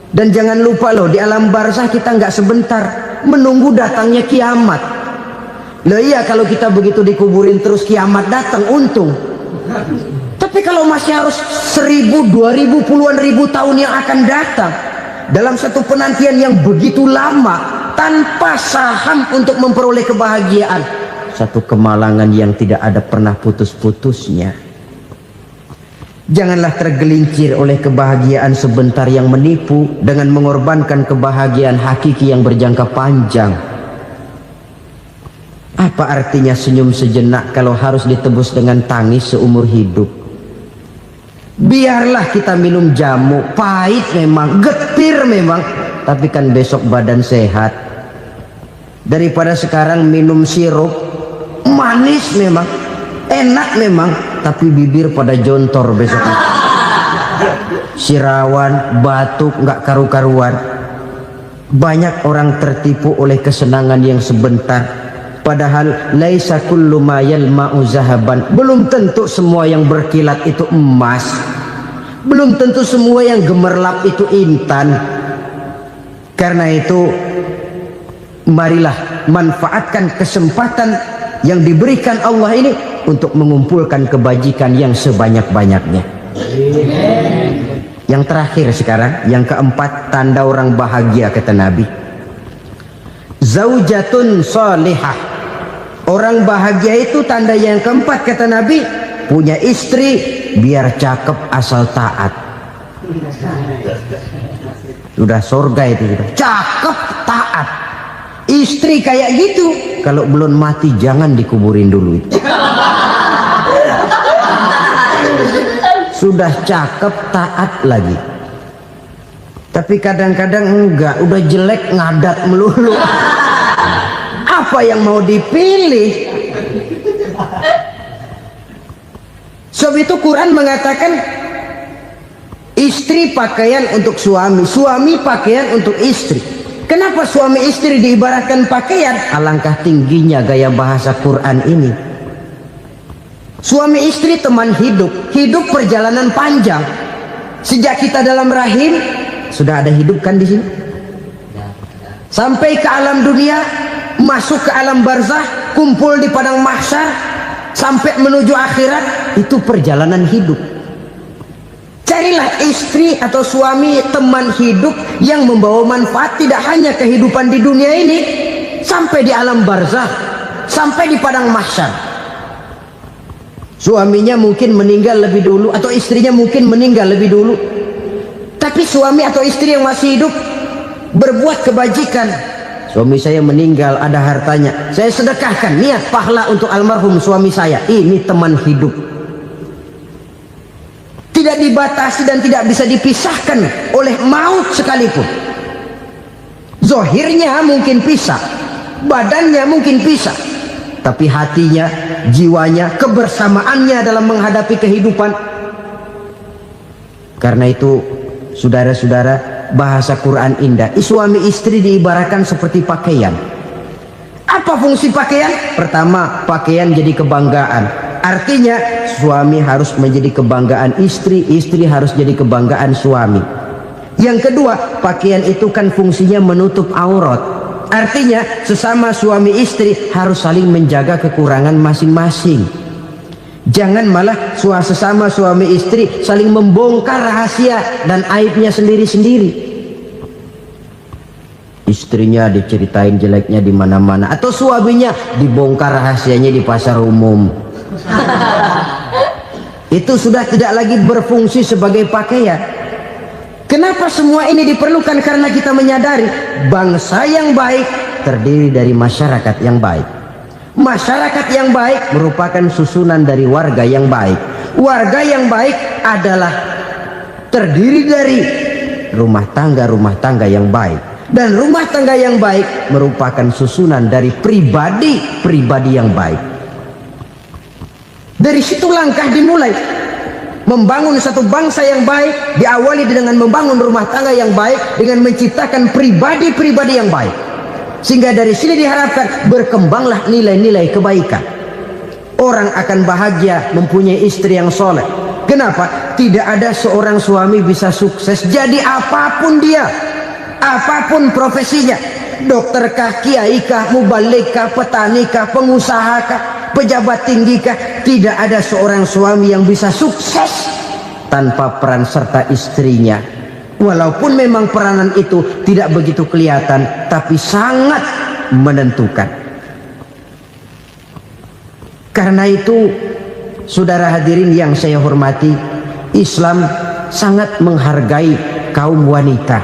Dan jangan lupa loh, di alam barzah kita nggak sebentar, menunggu datangnya kiamat. Loh iya, kalau kita begitu dikuburin terus kiamat datang, untung. Tapi kalau masih harus 1000, 2000, puluhan ribu tahun yang akan datang, dalam satu penantian yang begitu lama, tanpa saham untuk memperoleh kebahagiaan, satu kemalangan yang tidak ada pernah putus-putusnya. Janganlah tergelincir oleh kebahagiaan sebentar yang menipu dengan mengorbankan kebahagiaan hakiki yang berjangka panjang. Apa artinya senyum sejenak kalau harus ditebus dengan tangis seumur hidup? Biarlah kita minum jamu, pahit memang, getir memang, tapi kan besok badan sehat. Daripada sekarang minum sirup, manis memang, enak memang, tapi bibir pada jontor besok itu. Sirawan, batuk, nggak karu-karuan. Banyak orang tertipu oleh kesenangan yang sebentar, padahal laisa kullu ma yalma'u zahaban. Belum tentu semua yang berkilat itu emas, belum tentu semua yang gemerlap itu intan. Karena itu marilah manfaatkan kesempatan yang diberikan Allah ini untuk mengumpulkan kebajikan yang sebanyak-banyaknya. Yang terakhir sekarang, yang keempat, tanda orang bahagia kata Nabi. Zaujatun salihah. Orang bahagia itu tanda yang keempat kata Nabi, punya istri biar cakep asal taat. Sudah surga itu, cakep taat. Istri kayak gitu, kalau belum mati jangan dikuburin dulu itu. Sudah cakep taat lagi, tapi kadang-kadang enggak, udah jelek ngadat melulu. Apa yang mau dipilih? Sebab itu Quran mengatakan istri pakaian untuk suami, suami pakaian untuk istri. Kenapa suami istri diibaratkan pakaian? Alangkah tingginya gaya bahasa Quran ini. Suami istri teman hidup, hidup perjalanan panjang. Sejak kita dalam rahim sudah ada hidup kan di sini. Sampai ke alam dunia, masuk ke alam barzah, kumpul di padang mahsyar, sampai menuju akhirat, itu perjalanan hidup. Carilah istri atau suami teman hidup yang membawa manfaat tidak hanya kehidupan di dunia ini, sampai di alam barzah, sampai di padang mahsyar. Suaminya mungkin meninggal lebih dulu, atau istrinya mungkin meninggal lebih dulu, tapi suami atau istri yang masih hidup berbuat kebajikan. Suami saya meninggal, ada hartanya, saya sedekahkan, niat pahala untuk almarhum suami saya. Ini teman hidup, tidak dibatasi dan tidak bisa dipisahkan oleh maut sekalipun. Zohirnya mungkin pisah, badannya mungkin pisah, tapi hatinya, jiwanya, kebersamaannya dalam menghadapi kehidupan. Karena itu saudara-saudara, bahasa Quran indah. Suami istri diibaratkan seperti pakaian. Apa fungsi pakaian? Pertama, pakaian jadi kebanggaan. Artinya suami harus menjadi kebanggaan istri, istri harus jadi kebanggaan suami. Yang kedua, pakaian itu kan fungsinya menutup aurat. Artinya sesama suami istri harus saling menjaga kekurangan masing-masing. Jangan malah sesama suami istri saling membongkar rahasia dan aibnya sendiri-sendiri. Istrinya diceritain jeleknya di mana-mana, atau suaminya dibongkar rahasianya di pasar umum. Itu sudah tidak lagi berfungsi sebagai pakaian. Kenapa semua ini diperlukan? Karena kita menyadari bangsa yang baik terdiri dari masyarakat yang baik. Masyarakat yang baik merupakan susunan dari warga yang baik. Warga yang baik adalah terdiri dari rumah tangga yang baik. Dan rumah tangga yang baik merupakan susunan dari pribadi yang baik. Dari situ langkah dimulai. Membangun satu bangsa yang baik diawali dengan membangun rumah tangga yang baik, dengan menciptakan pribadi-pribadi yang baik. Sehingga dari sini diharapkan berkembanglah nilai-nilai kebaikan. Orang akan bahagia mempunyai istri yang soleh. Kenapa? Tidak ada seorang suami bisa sukses jadi apapun dia, apapun profesinya. Dokterkah, kiaikah, mubalikah, petanikah, pengusahakah, pejabat tinggikah, tidak ada seorang suami yang bisa sukses tanpa peran serta istrinya. Walaupun memang peranan itu tidak begitu kelihatan, tapi sangat menentukan. Karena itu, saudara hadirin yang saya hormati, Islam sangat menghargai kaum wanita,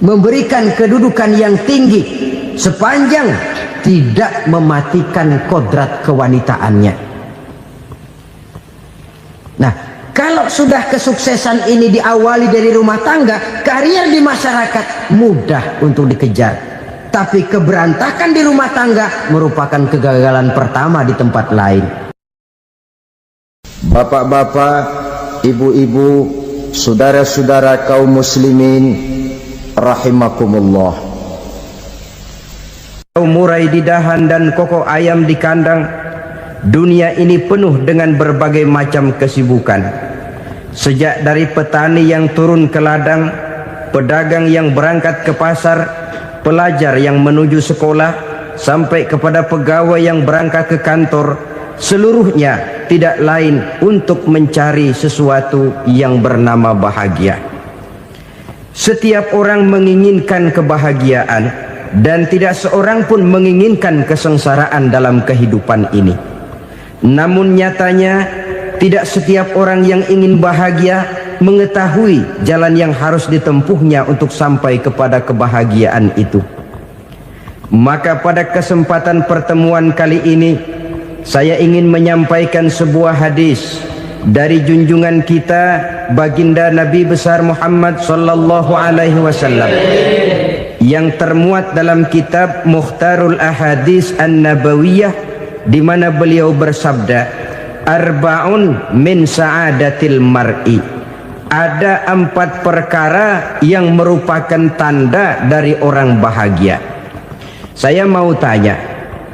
memberikan kedudukan yang tinggi sepanjang tidak mematikan kodrat kewanitaannya. Nah, kalau sudah kesuksesan ini diawali dari rumah tangga, karier di masyarakat mudah untuk dikejar. Tapi keberantakan di rumah tangga merupakan kegagalan pertama di tempat lain. Bapak-bapak, ibu-ibu, saudara-saudara kaum muslimin rahimakumullah. Murai di dahan dan koko ayam di kandang, dunia ini penuh dengan berbagai macam kesibukan. Sejak dari petani yang turun ke ladang, pedagang yang berangkat ke pasar, pelajar yang menuju sekolah, sampai kepada pegawai yang berangkat ke kantor, seluruhnya tidak lain untuk mencari sesuatu yang bernama bahagia. Setiap orang menginginkan kebahagiaan, dan tidak seorang pun menginginkan kesengsaraan dalam kehidupan ini. Namun nyatanya tidak setiap orang yang ingin bahagia mengetahui jalan yang harus ditempuhnya untuk sampai kepada kebahagiaan itu. Maka pada kesempatan pertemuan kali ini, saya ingin menyampaikan sebuah hadis dari junjungan kita baginda Nabi besar Muhammad sallallahu alaihi wasallam yang termuat dalam kitab Mukhtarul Ahadits An-Nabawiyah, di mana beliau bersabda, arba'un min sa'adatil mar'i. Ada 4 perkara yang merupakan tanda dari orang bahagia. Saya mau tanya,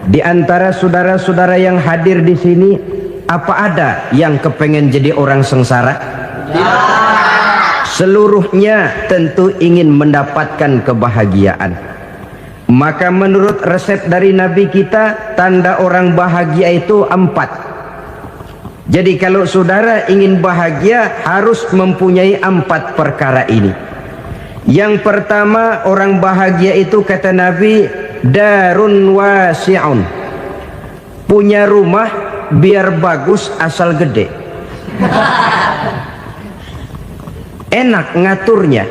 di antara saudara-saudara yang hadir di sini, apa ada yang kepengen jadi orang sengsara? Seluruhnya tentu ingin mendapatkan kebahagiaan. Maka menurut resep dari Nabi kita, tanda orang bahagia itu 4. Jadi kalau saudara ingin bahagia, harus mempunyai 4 perkara ini. Yang pertama, orang bahagia itu kata Nabi, darun wasi'un. Punya rumah biar bagus asal gede. Enak ngaturnya,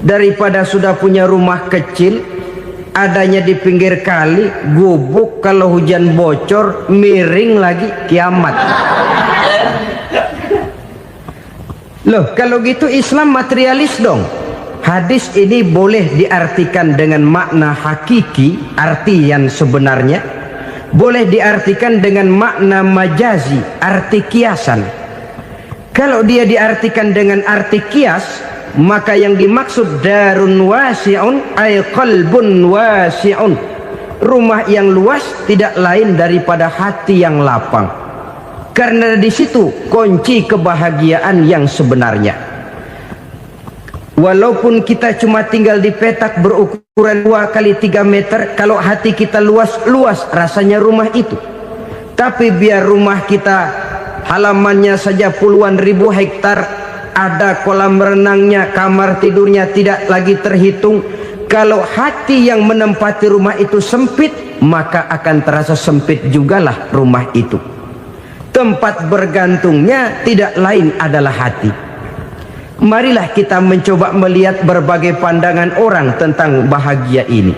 daripada sudah punya rumah kecil adanya di pinggir kali, gubuk, kalau hujan bocor, miring lagi, kiamat. Loh, kalau gitu Islam materialis dong. Hadis ini boleh diartikan dengan makna hakiki, arti yang sebenarnya, boleh diartikan dengan makna majazi, arti kiasan. Kalau dia diartikan dengan arti kias, maka yang dimaksud darun wasi'un ay qalbun wasi'un. Rumah yang luas tidak lain daripada hati yang lapang. Karena di situ kunci kebahagiaan yang sebenarnya. Walaupun kita cuma tinggal di petak berukuran 2 kali 3 meter, kalau hati kita luas-luas rasanya rumah itu. Tapi biar rumah kita halamannya saja puluhan ribu hektar, ada kolam renangnya, kamar tidurnya tidak lagi terhitung. Kalau hati yang menempati rumah itu sempit, maka akan terasa sempit jugalah rumah itu. Tempat bergantungnya tidak lain adalah hati. Marilah kita mencoba melihat berbagai pandangan orang tentang bahagia ini.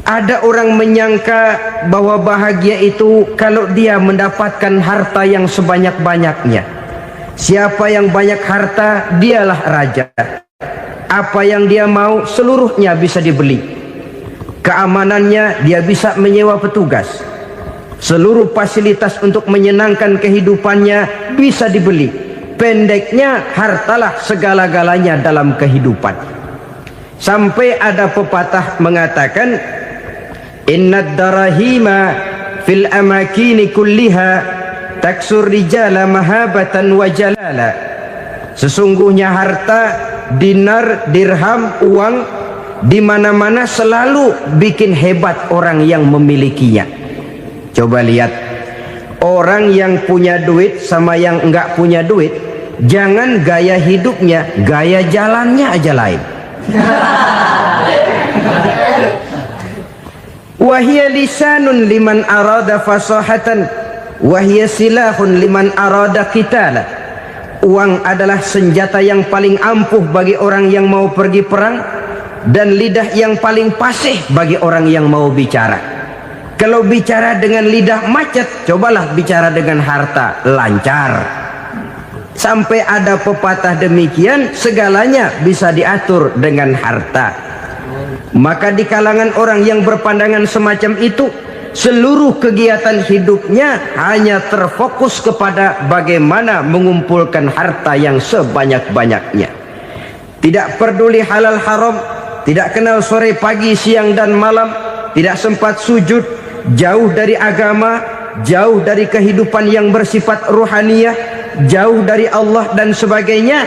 Ada orang menyangka bahwa bahagia itu kalau dia mendapatkan harta yang sebanyak-banyaknya. Siapa yang banyak harta, dialah raja. Apa yang dia mau, seluruhnya bisa dibeli. Keamanannya, dia bisa menyewa petugas. Seluruh fasilitas untuk menyenangkan kehidupannya bisa dibeli. Pendeknya, hartalah segala-galanya dalam kehidupan. Sampai ada pepatah mengatakan, innad darahima fil amakini kulliha taksur rijala mahabatan wa jalala. Sesungguhnya harta, dinar, dirham, uang di mana-mana selalu bikin hebat orang yang memilikinya. Coba lihat, orang yang punya duit sama yang enggak punya duit, jangan gaya hidupnya, gaya jalannya aja lain. Wahia lisanun liman arada fasahatan, wahia silahun liman arada qitala. Uang adalah senjata yang paling ampuh bagi orang yang mau pergi perang, dan lidah yang paling fasih bagi orang yang mau bicara. Kalau bicara dengan lidah macet, cobalah bicara dengan harta, lancar. Sampai ada pepatah demikian, segalanya bisa diatur dengan harta. Maka di kalangan orang yang berpandangan semacam itu, seluruh kegiatan hidupnya hanya terfokus kepada bagaimana mengumpulkan harta yang sebanyak-banyaknya. Tidak peduli halal haram, tidak kenal sore pagi siang dan malam, tidak sempat sujud, jauh dari agama, jauh dari kehidupan yang bersifat ruhaniyah, jauh dari Allah dan sebagainya.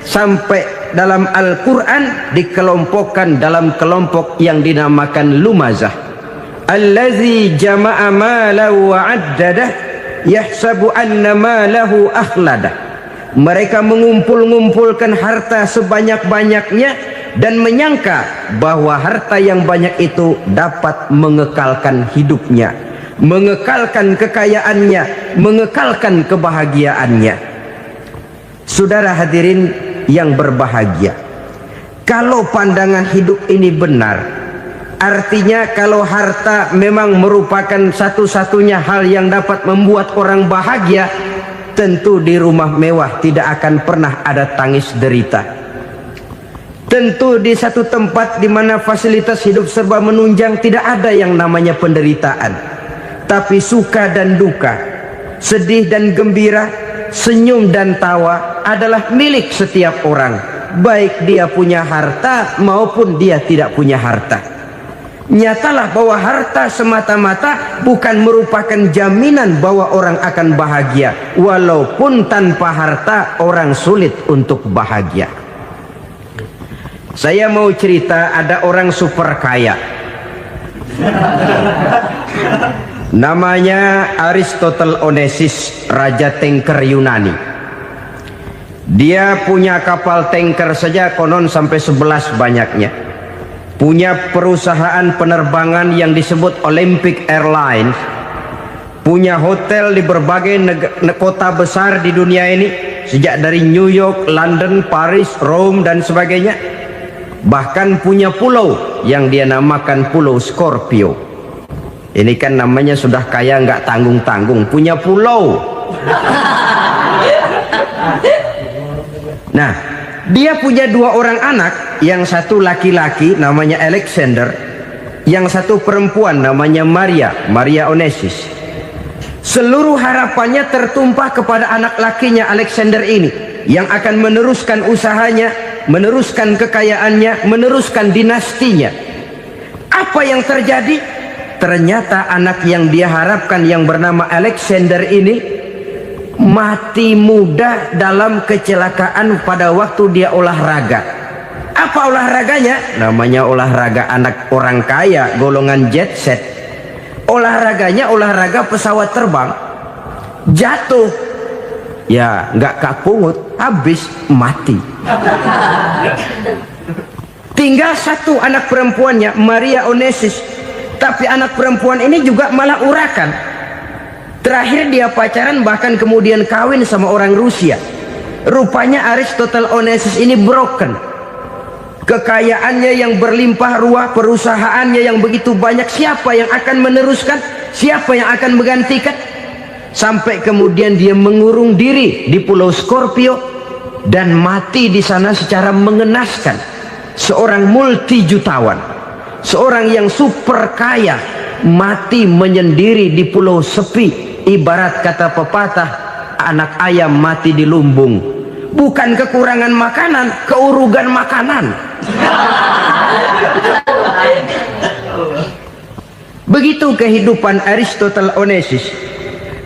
Sampai dalam Al-Quran dikelompokkan dalam kelompok yang dinamakan lumazah. Allazi jama'a malahu wa'addadah yahsabu anna malahu akhladah. Mereka mengumpul-ngumpulkan harta sebanyak-banyaknya dan menyangka bahwa harta yang banyak itu dapat mengekalkan hidupnya, mengekalkan kekayaannya, mengekalkan kebahagiaannya. Saudara hadirin yang berbahagia, kalau pandangan hidup ini benar, artinya kalau harta memang merupakan satu-satunya hal yang dapat membuat orang bahagia, tentu di rumah mewah tidak akan pernah ada tangis derita. Tentu di satu tempat di mana fasilitas hidup serba menunjang tidak ada yang namanya penderitaan. Tapi suka dan duka, sedih dan gembira, senyum dan tawa adalah milik setiap orang, baik dia punya harta maupun dia tidak punya harta. Nyatalah bahwa harta semata-mata bukan merupakan jaminan bahwa orang akan bahagia, walaupun tanpa harta orang sulit untuk bahagia. Saya mau cerita, ada orang super kaya, namanya Aristotle Onesimus, raja tanker Yunani. Dia punya kapal tanker saja konon sampai 11 banyaknya. Punya perusahaan penerbangan yang disebut Olympic Airlines. Punya hotel di berbagai kota besar di dunia ini, sejak dari New York, London, Paris, Rome dan sebagainya. Bahkan punya pulau yang dia namakan Pulau Scorpio. Ini kan namanya sudah kaya nggak tanggung-tanggung, punya pulau. Nah, dia punya 2 orang anak, yang satu laki-laki namanya Alexander, yang satu perempuan namanya Maria Onesimus. Seluruh harapannya tertumpah kepada anak lakinya Alexander ini, yang akan meneruskan usahanya, meneruskan kekayaannya, meneruskan dinastinya. Apa yang terjadi? Ternyata anak yang dia harapkan yang bernama Alexander ini mati muda dalam kecelakaan pada waktu dia olahraga. Apa olahraganya? Namanya olahraga anak orang kaya, golongan jet set. Olahraganya olahraga pesawat terbang. Jatuh, ya nggak kapungut, habis mati. Tinggal satu anak perempuannya, Maria Onesimus. Tapi anak perempuan ini juga malah urakan. Terakhir dia pacaran, bahkan kemudian kawin sama orang Rusia. Rupanya Aristotle Onesimus ini broken. Kekayaannya yang berlimpah ruah, perusahaannya yang begitu banyak, siapa yang akan meneruskan? Siapa yang akan menggantikan? Sampai kemudian dia mengurung diri di Pulau Scorpio dan mati di sana secara mengenaskan. Seorang multi jutawan, seorang yang super kaya, mati menyendiri di pulau sepi. Ibarat kata pepatah, anak ayam mati di lumbung. Bukan kekurangan makanan, keurugan makanan. Begitu kehidupan Aristotle Onesimus.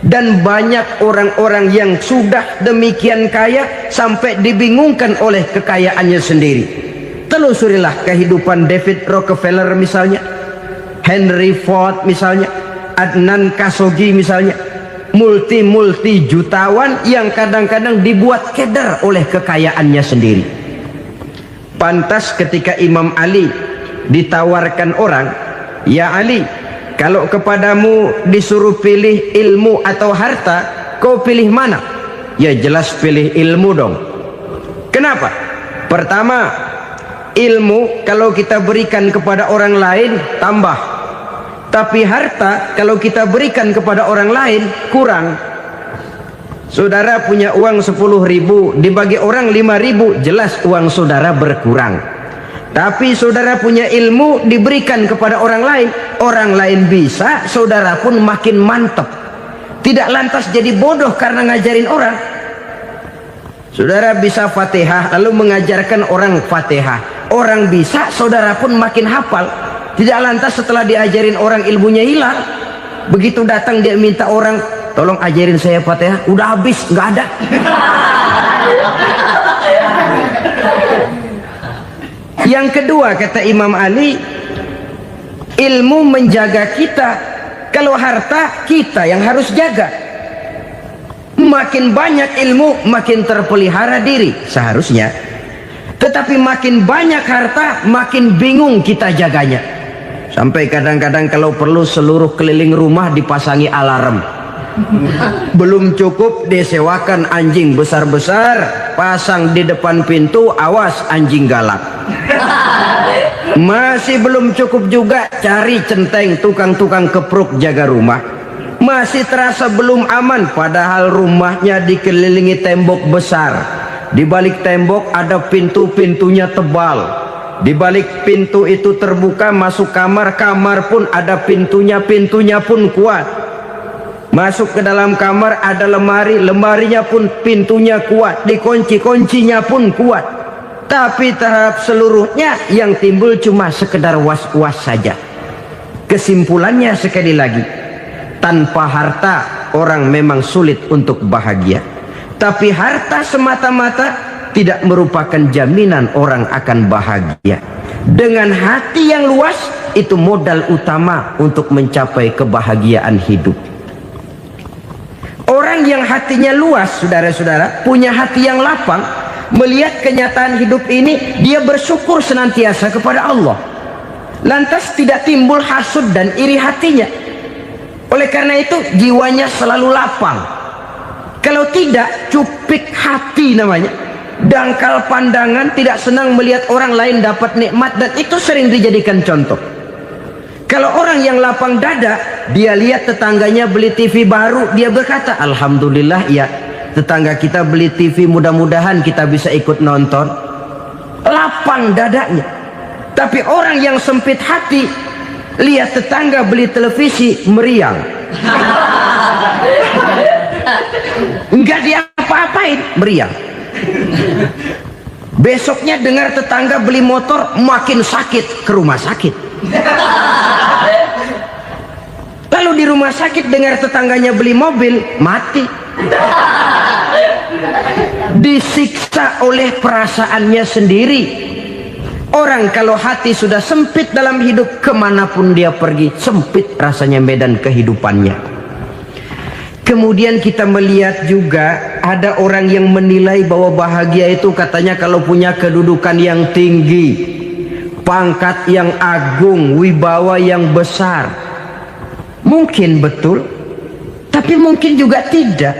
Dan banyak orang-orang yang sudah demikian kaya sampai dibingungkan oleh kekayaannya sendiri. Telusurilah kehidupan David Rockefeller misalnya, Henry Ford misalnya, Adnan Khashoggi misalnya. Multi jutawan yang kadang-kadang dibuat keder oleh kekayaannya sendiri. Pantas ketika Imam Ali ditawarkan orang, "Ya Ali, kalau kepadamu disuruh pilih ilmu atau harta, kau pilih mana?" Ya jelas pilih ilmu dong. Kenapa? Pertama, ilmu kalau kita berikan kepada orang lain tambah. Tapi harta kalau kita berikan kepada orang lain kurang. Saudara punya uang 10.000, dibagi orang 5.000, jelas uang saudara berkurang. Tapi saudara punya ilmu diberikan kepada orang lain bisa, saudara pun makin mantap. Tidak lantas jadi bodoh karena ngajarin orang. Saudara bisa Fatihah lalu mengajarkan orang Fatihah. Orang bisa, saudara pun makin hafal. Tidak lantas setelah diajarin orang ilmunya hilang. Begitu datang dia minta orang, tolong ajarin saya Fatihah, udah habis, nggak ada. Yang kedua kata Imam Ali, ilmu menjaga kita. Kalau harta, kita yang harus jaga. Makin banyak ilmu, makin terpelihara diri seharusnya. Tetapi makin banyak harta, makin bingung kita jaganya. Sampai kadang-kadang kalau perlu seluruh keliling rumah dipasangi alarm. Belum cukup disewakan anjing besar-besar, pasang di depan pintu, awas anjing galak. Masih belum cukup juga, cari centeng tukang-tukang kepruk jaga rumah. Masih terasa belum aman, padahal rumahnya dikelilingi tembok besar. Di balik tembok ada pintu-pintunya tebal. Di balik pintu itu terbuka masuk kamar, kamar pun ada pintunya, pintunya pun kuat. Masuk ke dalam kamar ada lemari, lemarinya pun pintunya kuat, dikunci, kuncinya pun kuat. Tapi terhadap seluruhnya yang timbul cuma sekedar was-was saja. Kesimpulannya sekali lagi, tanpa harta orang memang sulit untuk bahagia. Tapi harta semata-mata tidak merupakan jaminan orang akan bahagia. Dengan hati yang luas, itu modal utama untuk mencapai kebahagiaan hidup. Orang yang hatinya luas, saudara-saudara, punya hati yang lapang, melihat kenyataan hidup ini, dia bersyukur senantiasa kepada Allah. Lantas tidak timbul hasud dan iri hatinya. Oleh karena itu jiwanya selalu lapang. Kalau tidak, cupik hati namanya, dangkal pandangan, tidak senang melihat orang lain dapat nikmat, dan itu sering dijadikan contoh. Kalau orang yang lapang dada, dia lihat tetangganya beli TV baru, dia berkata, alhamdulillah ya, tetangga kita beli TV, mudah-mudahan kita bisa ikut nonton. Lapang dadanya. Tapi orang yang sempit hati, lihat tetangga beli televisi, meriang. Enggak diapa-apain, meriang. Besoknya dengar tetangga beli motor, makin sakit, ke rumah sakit. Lalu di rumah sakit dengar tetangganya beli mobil, mati. Disiksa oleh perasaannya sendiri. Orang kalau hati sudah sempit dalam hidup, kemanapun dia pergi, sempit rasanya medan kehidupannya. Kemudian kita melihat juga ada orang yang menilai bahwa bahagia itu katanya kalau punya kedudukan yang tinggi, pangkat yang agung, wibawa yang besar. Mungkin betul, tapi mungkin juga tidak.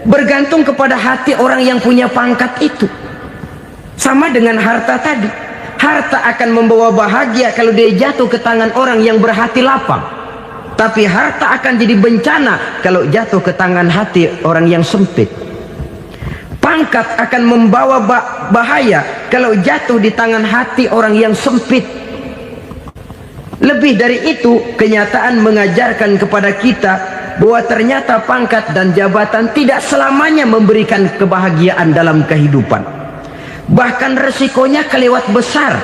Bergantung kepada hati orang yang punya pangkat itu. Sama dengan harta tadi. Harta akan membawa bahagia kalau dia jatuh ke tangan orang yang berhati lapang. Tapi harta akan jadi bencana kalau jatuh ke tangan hati orang yang sempit. Pangkat akan membawa bahaya kalau jatuh di tangan hati orang yang sempit. Lebih dari itu, kenyataan mengajarkan kepada kita bahwa ternyata pangkat dan jabatan tidak selamanya memberikan kebahagiaan dalam kehidupan. Bahkan resikonya kelewat besar.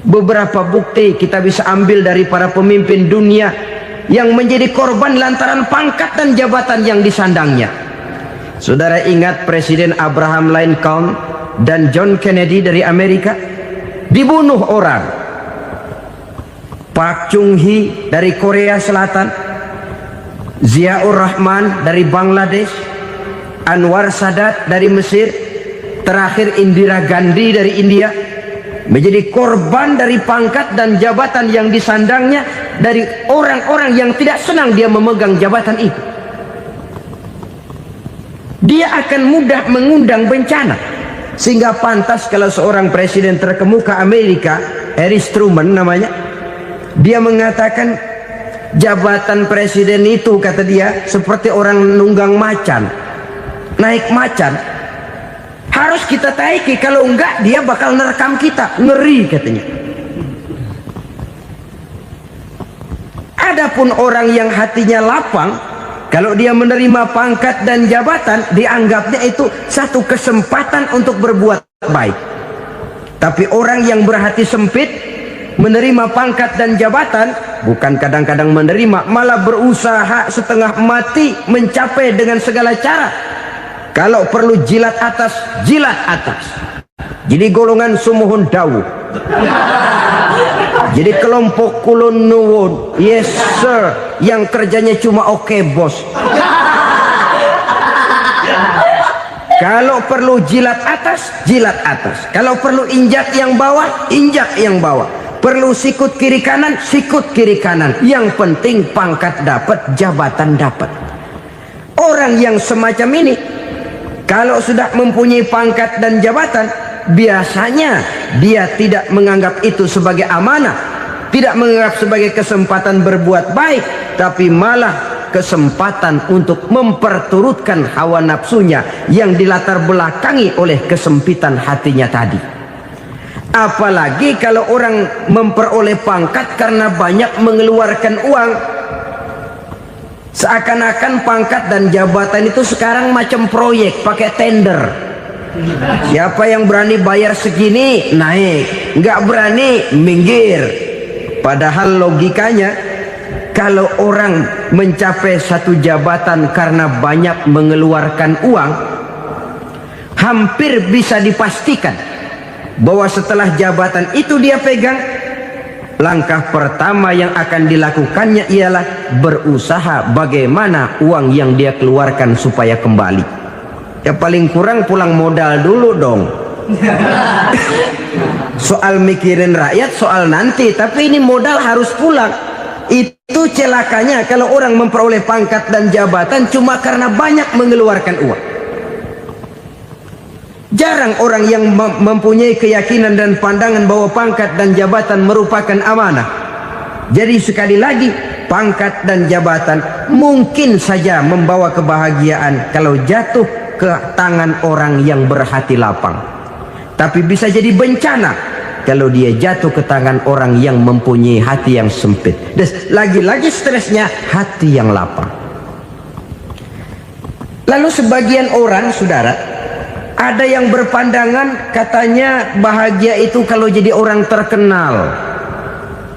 Beberapa bukti kita bisa ambil dari para pemimpin dunia yang menjadi korban lantaran pangkat dan jabatan yang disandangnya. Saudara ingat Presiden Abraham Lincoln dan John Kennedy dari Amerika? Dibunuh orang. Park Chung-hee dari Korea Selatan, Ziaur Rahman dari Bangladesh, Anwar Sadat dari Mesir, terakhir Indira Gandhi dari India, menjadi korban dari pangkat dan jabatan yang disandangnya dari orang-orang yang tidak senang dia memegang jabatan itu. Dia akan mudah mengundang bencana. Sehingga pantas kalau seorang presiden terkemuka Amerika, Harry Truman namanya, dia mengatakan jabatan presiden itu, kata dia, seperti orang nunggang macan, naik macan. Harus kita taiki, kalau enggak dia bakal nerekam kita. Ngeri katanya. Adapun orang yang hatinya lapang, kalau dia menerima pangkat dan jabatan, dianggapnya itu satu kesempatan untuk berbuat baik. Tapi orang yang berhati sempit, menerima pangkat dan jabatan, bukan kadang-kadang menerima, malah berusaha setengah mati mencapai dengan segala cara. Kalau perlu jilat atas, jilat atas. Jadi golongan sumuhun dawuh. Jadi kelompok kulon nuwun, yes sir, yang kerjanya cuma oke bos. Kalau perlu jilat atas, jilat atas. Kalau perlu injak yang bawah, injak yang bawah. Perlu sikut kiri kanan, sikut kiri kanan. Yang penting pangkat dapat, jabatan dapat. Orang yang semacam ini, kalau sudah mempunyai pangkat dan jabatan, biasanya dia tidak menganggap itu sebagai amanah, tidak menganggap sebagai kesempatan berbuat baik, tapi malah kesempatan untuk memperturutkan hawa nafsunya yang dilatar belakangi oleh kesempitan hatinya tadi. Apalagi kalau orang memperoleh pangkat karena banyak mengeluarkan uang, seakan-akan pangkat dan jabatan itu sekarang macam proyek pakai tender. Siapa yang berani bayar segini naik, nggak berani minggir. Padahal logikanya, kalau orang mencapai satu jabatan karena banyak mengeluarkan uang, hampir bisa dipastikan bahwa setelah jabatan itu dia pegang, langkah pertama yang akan dilakukannya ialah berusaha bagaimana uang yang dia keluarkan supaya kembali. Ya paling kurang pulang modal dulu dong. Soal mikirin rakyat soal nanti, tapi ini modal harus pulang. Itu celakanya kalau orang memperoleh pangkat dan jabatan cuma karena banyak mengeluarkan uang. Jarang orang yang mempunyai keyakinan dan pandangan bahwa pangkat dan jabatan merupakan amanah. Jadi sekali lagi, pangkat dan jabatan mungkin saja membawa kebahagiaan kalau jatuh ke tangan orang yang berhati lapang. Tapi bisa jadi bencana kalau dia jatuh ke tangan orang yang mempunyai hati yang sempit. Dan lagi-lagi stresnya hati yang lapang. Lalu sebagian orang, saudara, ada yang berpandangan katanya bahagia itu kalau jadi orang terkenal,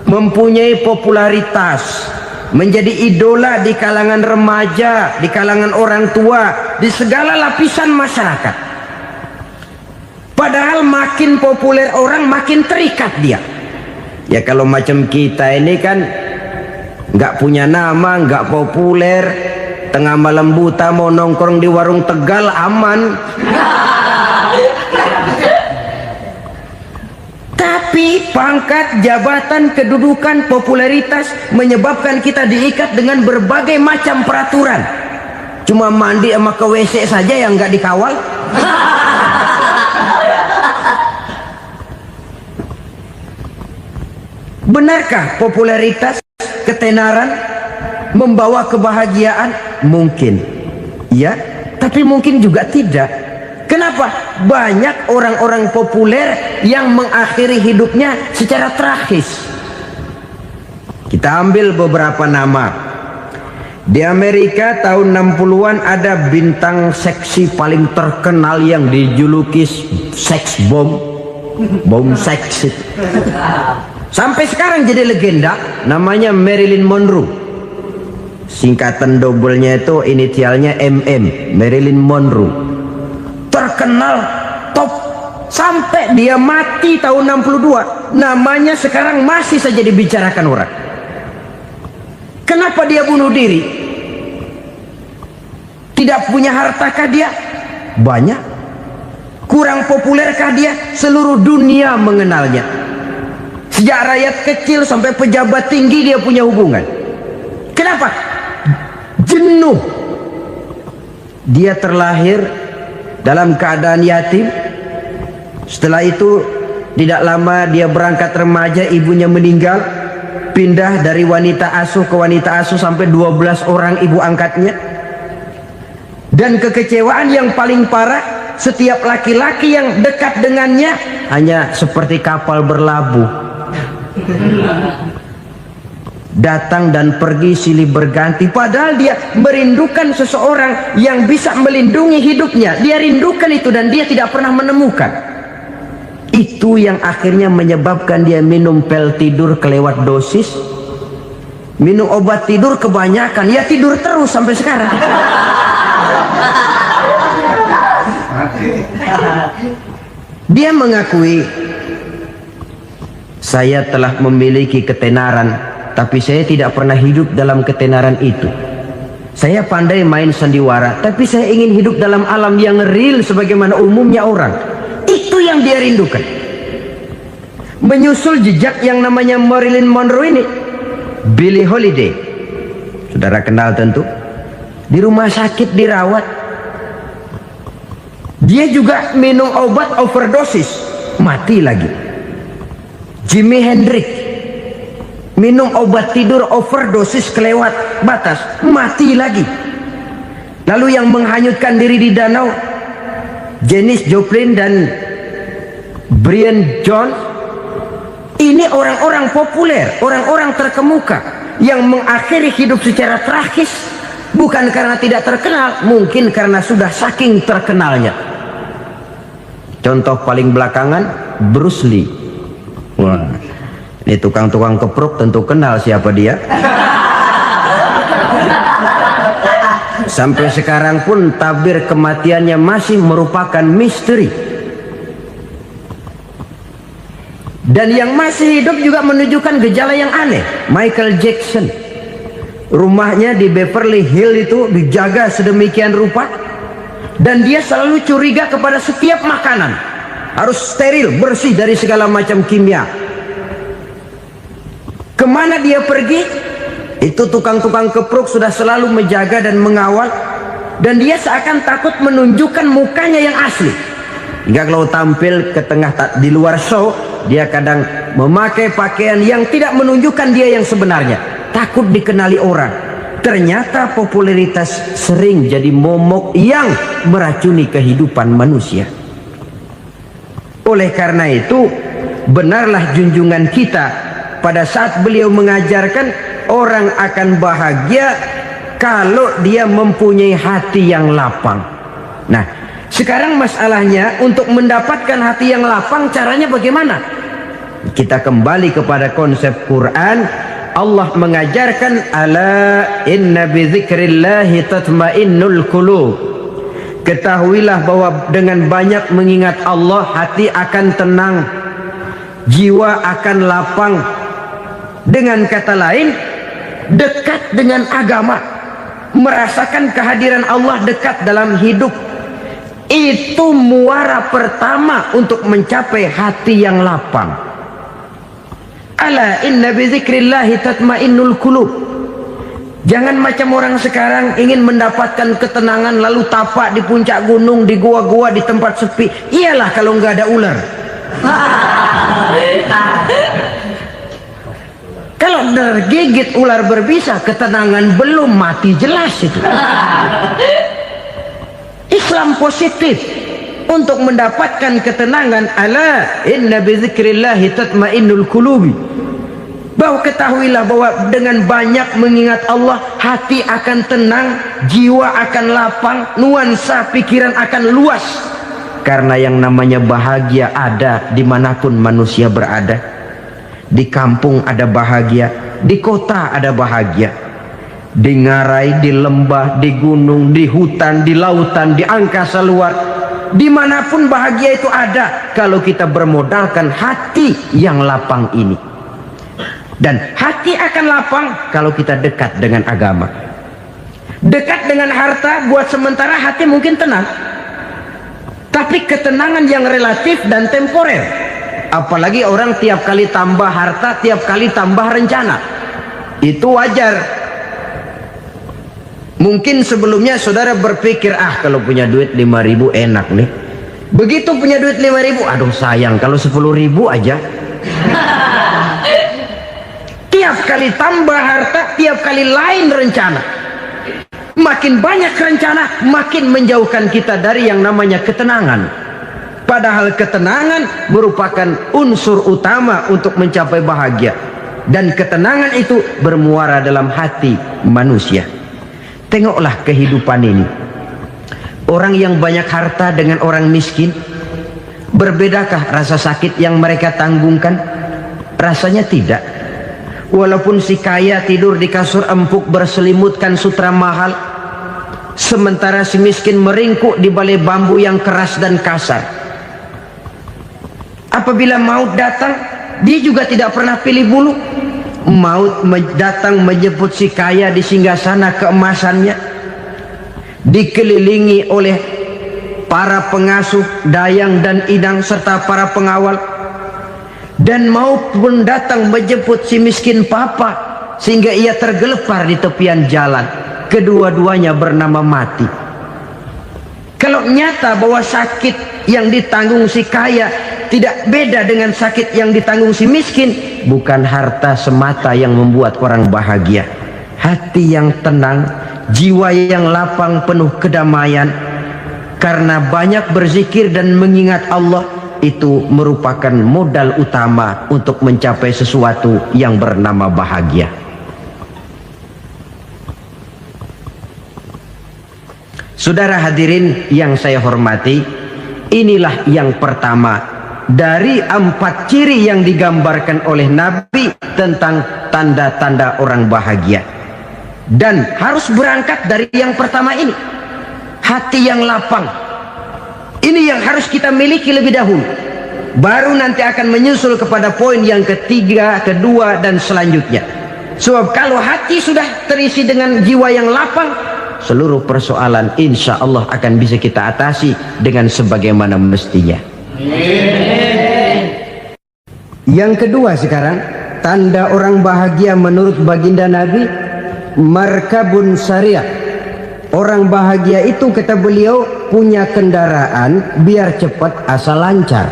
mempunyai popularitas, menjadi idola di kalangan remaja, di kalangan orang tua, di segala lapisan masyarakat. Padahal makin populer orang, makin terikat dia. Ya kalau macam kita ini kan nggak punya nama, nggak populer, tengah malam buta mau nongkrong di warung Tegal aman. Tapi pangkat, jabatan, kedudukan, popularitas menyebabkan kita diikat dengan berbagai macam peraturan. Cuma mandi sama ke WC saja yang nggak dikawal. Benarkah popularitas, ketenaran membawa kebahagiaan? Mungkin ya, tapi mungkin juga tidak. Kenapa? Banyak orang-orang populer yang mengakhiri hidupnya secara tragis. Kita ambil beberapa nama. Di Amerika tahun 60-an ada bintang seksi paling terkenal yang dijuluki seks bom. Bom seks. Sampai sekarang jadi legenda, namanya Marilyn Monroe. Singkatan dobelnya itu inisialnya MM, Marilyn Monroe. Terkenal top sampai dia mati tahun 62, namanya sekarang masih saja dibicarakan orang. Kenapa dia bunuh diri? Tidak punya hartakah dia? Banyak. Kurang populerkah dia? Seluruh dunia mengenalnya. Sejak rakyat kecil sampai pejabat tinggi dia punya hubungan. Kenapa? Jenuh. Dia terlahir dalam keadaan yatim. Setelah itu tidak lama dia berangkat remaja, ibunya meninggal, pindah dari wanita asuh ke wanita asuh sampai 12 orang ibu angkatnya. Dan kekecewaan yang paling parah, setiap laki-laki yang dekat dengannya hanya seperti kapal berlabuh, datang dan pergi silih berganti, padahal dia merindukan seseorang yang bisa melindungi hidupnya. Dia rindukan itu dan dia tidak pernah menemukan. Itu yang akhirnya menyebabkan dia minum pil tidur kelewat dosis, minum obat tidur kebanyakan, ya tidur terus sampai sekarang. Dia mengakui, saya telah memiliki ketenaran, tapi saya tidak pernah hidup dalam ketenaran itu. Saya pandai main sandiwara, tapi saya ingin hidup dalam alam yang real sebagaimana umumnya orang. Itu yang dia rindukan. Menyusul jejak yang namanya Marilyn Monroe ini, Billie Holiday, saudara kenal tentu, di rumah sakit dirawat. Dia juga minum obat overdosis, mati lagi. Jimi Hendrix minum obat tidur overdosis kelewat batas, mati lagi. Lalu yang menghanyutkan diri di danau, Janis Joplin dan Brian Jones. Ini orang-orang populer, orang-orang terkemuka yang mengakhiri hidup secara tragis, bukan karena tidak terkenal, mungkin karena sudah saking terkenalnya. Contoh paling belakangan, Bruce Lee. Wah, ini tukang-tukang kepruk tentu kenal siapa dia. Sampai sekarang pun tabir kematiannya masih merupakan misteri. Dan yang masih hidup juga menunjukkan gejala yang aneh. Michael Jackson, rumahnya di Beverly Hills itu dijaga sedemikian rupa, dan dia selalu curiga kepada setiap makanan harus steril, bersih dari segala macam kimia. Kemana dia pergi, itu tukang-tukang kepruk sudah selalu menjaga dan mengawal, dan dia seakan takut menunjukkan mukanya yang asli. Hingga kalau tampil ke tengah di luar show, dia kadang memakai pakaian yang tidak menunjukkan dia yang sebenarnya, takut dikenali orang. Ternyata popularitas sering jadi momok yang meracuni kehidupan manusia. Oleh karena itu, benarlah junjungan kita pada saat beliau mengajarkan orang akan bahagia kalau dia mempunyai hati yang lapang. Nah, sekarang masalahnya untuk mendapatkan hati yang lapang, caranya bagaimana? Kita kembali kepada konsep Quran. Allah mengajarkan, ala inna bi dzikrillahi tatmainnul qulub. Ketahuilah bahwa dengan banyak mengingat Allah, hati akan tenang, jiwa akan lapang. Dengan kata lain, dekat dengan agama, merasakan kehadiran Allah dekat dalam hidup, itu muara pertama untuk mencapai hati yang lapang. Ala inna bi dzikrillahi tatmainnul qulub. Jangan macam orang sekarang ingin mendapatkan ketenangan lalu tapak di puncak gunung, di gua-gua, di tempat sepi. Iyalah kalau nggak ada ular. Kalau tergigit ular berbisa, ketenangan belum, mati jelas itu. Islam positif untuk mendapatkan ketenangan. Ala inna bi dzikrillahi tatmainnul qulubi. Bahwa ketahuilah bahwa dengan banyak mengingat Allah, hati akan tenang, jiwa akan lapang, nuansa pikiran akan luas. Karena yang namanya bahagia ada dimanapun manusia berada. Di kampung ada bahagia, di kota ada bahagia, di ngarai, di lembah, di gunung, di hutan, di lautan, di angkasa luar, dimanapun bahagia itu ada kalau kita bermodalkan hati yang lapang ini. Dan hati akan lapang kalau kita dekat dengan agama. Dekat dengan harta buat sementara hati mungkin tenang, tapi ketenangan yang relatif dan temporer. Apalagi orang tiap kali tambah harta, tiap kali tambah rencana, itu wajar. Mungkin sebelumnya saudara berpikir, kalau punya duit 5.000 enak nih. Begitu punya duit 5.000, aduh sayang kalau 10.000 aja. Tiap kali tambah harta, tiap kali lain rencana. Makin banyak rencana, makin menjauhkan kita dari yang namanya ketenangan. Padahal ketenangan merupakan unsur utama untuk mencapai bahagia. Dan ketenangan itu bermuara dalam hati manusia. Tengoklah kehidupan ini. Orang yang banyak harta dengan orang miskin, berbedakah rasa sakit yang mereka tanggungkan? Rasanya tidak. Walaupun si kaya tidur di kasur empuk berselimutkan sutra mahal, sementara si miskin meringkuk di balai bambu yang keras dan kasar. Apabila maut datang, dia juga tidak pernah pilih bulu. Maut datang menjemput si kaya di singgasana keemasannya, dikelilingi oleh para pengasuh, dayang dan idang serta para pengawal. Dan maut pun datang menjemput si miskin papa, sehingga ia tergelepar di tepian jalan. Kedua-duanya bernama mati. Kalau nyata bahwa sakit yang ditanggung si kaya tidak beda dengan sakit yang ditanggung si miskin, bukan harta semata yang membuat orang bahagia. Hati yang tenang, jiwa yang lapang penuh kedamaian, karena banyak berzikir dan mengingat Allah, itu merupakan modal utama untuk mencapai sesuatu yang bernama bahagia. Saudara hadirin yang saya hormati, inilah yang pertama dari 4 ciri yang digambarkan oleh Nabi tentang tanda-tanda orang bahagia. Dan harus berangkat dari yang pertama ini, hati yang lapang. Ini yang harus kita miliki lebih dahulu. Baru nanti akan menyusul kepada poin yang ketiga, kedua, dan selanjutnya. Sebab kalau hati sudah terisi dengan jiwa yang lapang, seluruh persoalan insya Allah akan bisa kita atasi dengan sebagaimana mestinya. Yang kedua sekarang, tanda orang bahagia menurut baginda Nabi, markabun syariah. Orang bahagia itu, kata beliau, punya kendaraan biar cepat asal lancar.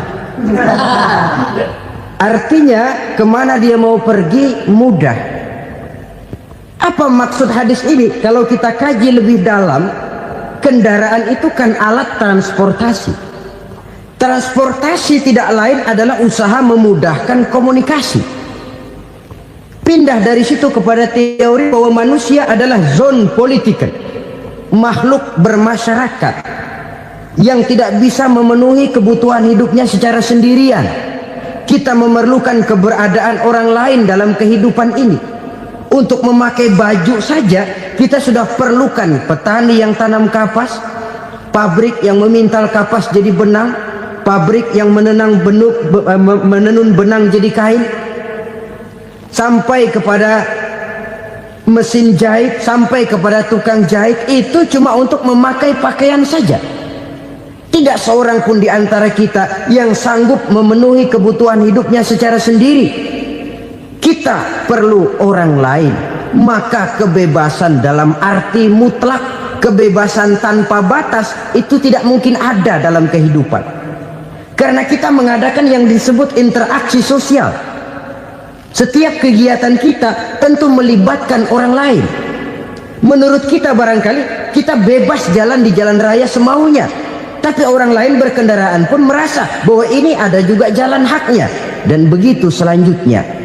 Artinya kemana dia mau pergi mudah. Apa maksud hadis ini? Kalau kita kaji lebih dalam, kendaraan itu kan alat transportasi. Transportasi tidak lain adalah usaha memudahkan komunikasi. Pindah dari situ kepada teori bahwa manusia adalah zon political, makhluk bermasyarakat yang tidak bisa memenuhi kebutuhan hidupnya secara sendirian. Kita memerlukan keberadaan orang lain dalam kehidupan ini. Untuk memakai baju saja kita sudah perlukan petani yang tanam kapas, pabrik yang memintal kapas jadi benang, pabrik yang menenun benang jadi kain, sampai kepada mesin jahit, sampai kepada tukang jahit. Itu cuma untuk memakai pakaian saja. Tidak seorang pun di antara kita yang sanggup memenuhi kebutuhan hidupnya secara sendiri. Kita perlu orang lain. Maka kebebasan dalam arti mutlak, kebebasan tanpa batas, itu tidak mungkin ada dalam kehidupan. Karena kita mengadakan yang disebut interaksi sosial. Setiap kegiatan kita tentu melibatkan orang lain. Menurut kita barangkali kita bebas jalan di jalan raya semaunya, tapi orang lain berkendaraan pun merasa bahwa ini ada juga jalan haknya, dan begitu selanjutnya.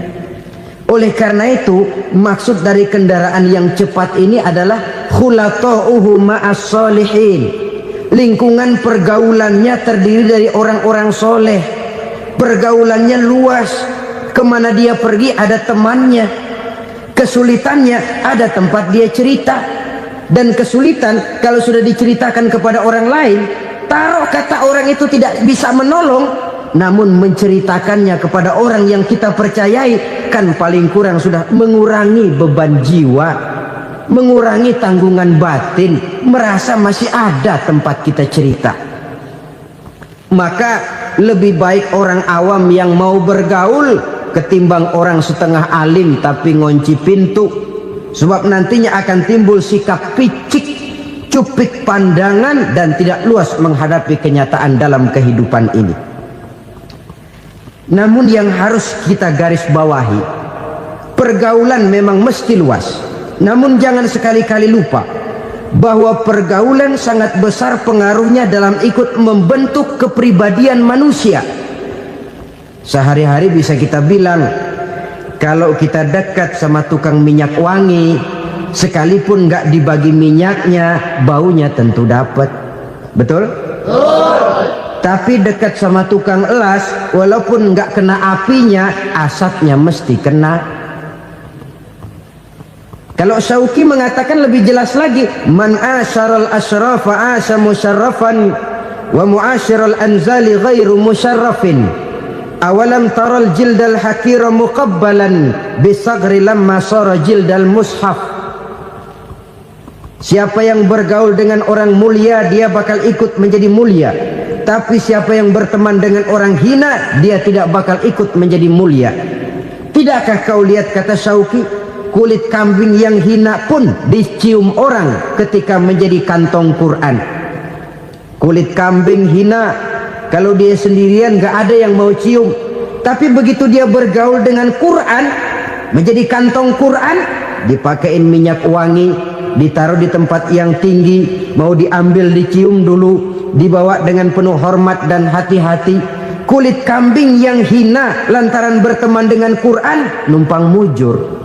Oleh karena itu, maksud dari kendaraan yang cepat ini adalah khulata'uhu ma'as solihin. Lingkungan pergaulannya terdiri dari orang-orang soleh. Pergaulannya luas. Kemana dia pergi ada temannya. Kesulitannya ada tempat dia cerita. Dan kesulitan kalau sudah diceritakan kepada orang lain, taruh kata orang itu tidak bisa menolong, namun menceritakannya kepada orang yang kita percayai, kan paling kurang sudah mengurangi beban jiwa, mengurangi tanggungan batin, merasa masih ada tempat kita cerita. Maka lebih baik orang awam yang mau bergaul ketimbang orang setengah alim tapi ngunci pintu. Sebab nantinya akan timbul sikap picik, cupik pandangan, dan tidak luas menghadapi kenyataan dalam kehidupan ini. Namun yang harus kita garis bawahi, pergaulan memang mesti luas. Namun jangan sekali-kali lupa bahwa pergaulan sangat besar pengaruhnya dalam ikut membentuk kepribadian manusia. Sehari-hari bisa kita bilang, kalau kita dekat sama tukang minyak wangi, sekalipun nggak dibagi minyaknya, baunya tentu dapat. Betul? Tapi dekat sama tukang elas, walaupun nggak kena apinya, asapnya mesti kena. Kalau Syauqi mengatakan lebih jelas lagi, man asyaral asrafa asa musyarrafan wa muasyiral anzali ghairu musyarrafin. Awalam taral jildal hakira muqabbalan bisagri lamma sara jildal mushaf. Siapa yang bergaul dengan orang mulia, dia bakal ikut menjadi mulia. Tapi siapa yang berteman dengan orang hina, dia tidak bakal ikut menjadi mulia. Tidakkah kau lihat, kata Syauqi, kulit kambing yang hina pun dicium orang ketika menjadi kantong Quran. Kulit kambing hina, kalau dia sendirian gak ada yang mau cium. Tapi begitu dia bergaul dengan Quran, menjadi kantong Quran, dipakein minyak wangi, ditaruh di tempat yang tinggi, mau diambil dicium dulu, dibawa dengan penuh hormat dan hati-hati. Kulit kambing yang hina lantaran berteman dengan Quran, numpang mujur.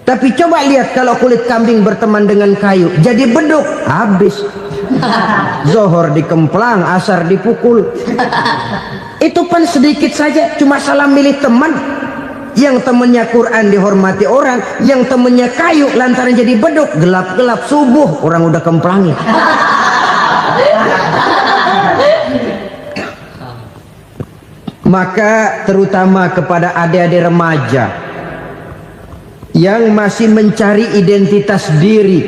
Tapi coba lihat kalau kulit kambing berteman dengan kayu, jadi beduk, habis. Zohor dikemplang, asar dipukul. Itu pun sedikit saja, cuma salah milih teman. Yang temennya Quran dihormati orang, yang temennya kayu lantaran jadi beduk, gelap-gelap subuh orang udah kemplangnya. Maka terutama kepada adik-adik remaja yang masih mencari identitas diri,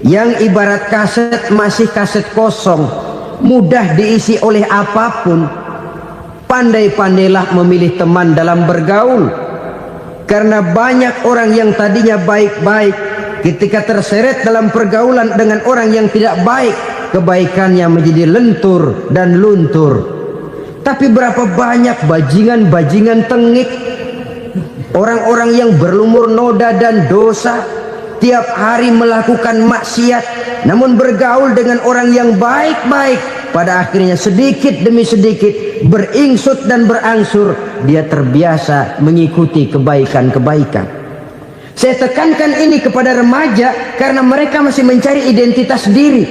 yang ibarat kaset masih kaset kosong, mudah diisi oleh apapun, pandai-pandailah memilih teman dalam bergaul. Karena banyak orang yang tadinya baik-baik, ketika terseret dalam pergaulan dengan orang yang tidak baik, kebaikannya menjadi lentur dan luntur. Tapi berapa banyak bajingan-bajingan tengik, orang-orang yang berlumur noda dan dosa, tiap hari melakukan maksiat, namun bergaul dengan orang yang baik-baik, pada akhirnya sedikit demi sedikit beringsut dan berangsur dia terbiasa mengikuti kebaikan-kebaikan. Saya tekankan ini kepada remaja karena mereka masih mencari identitas diri.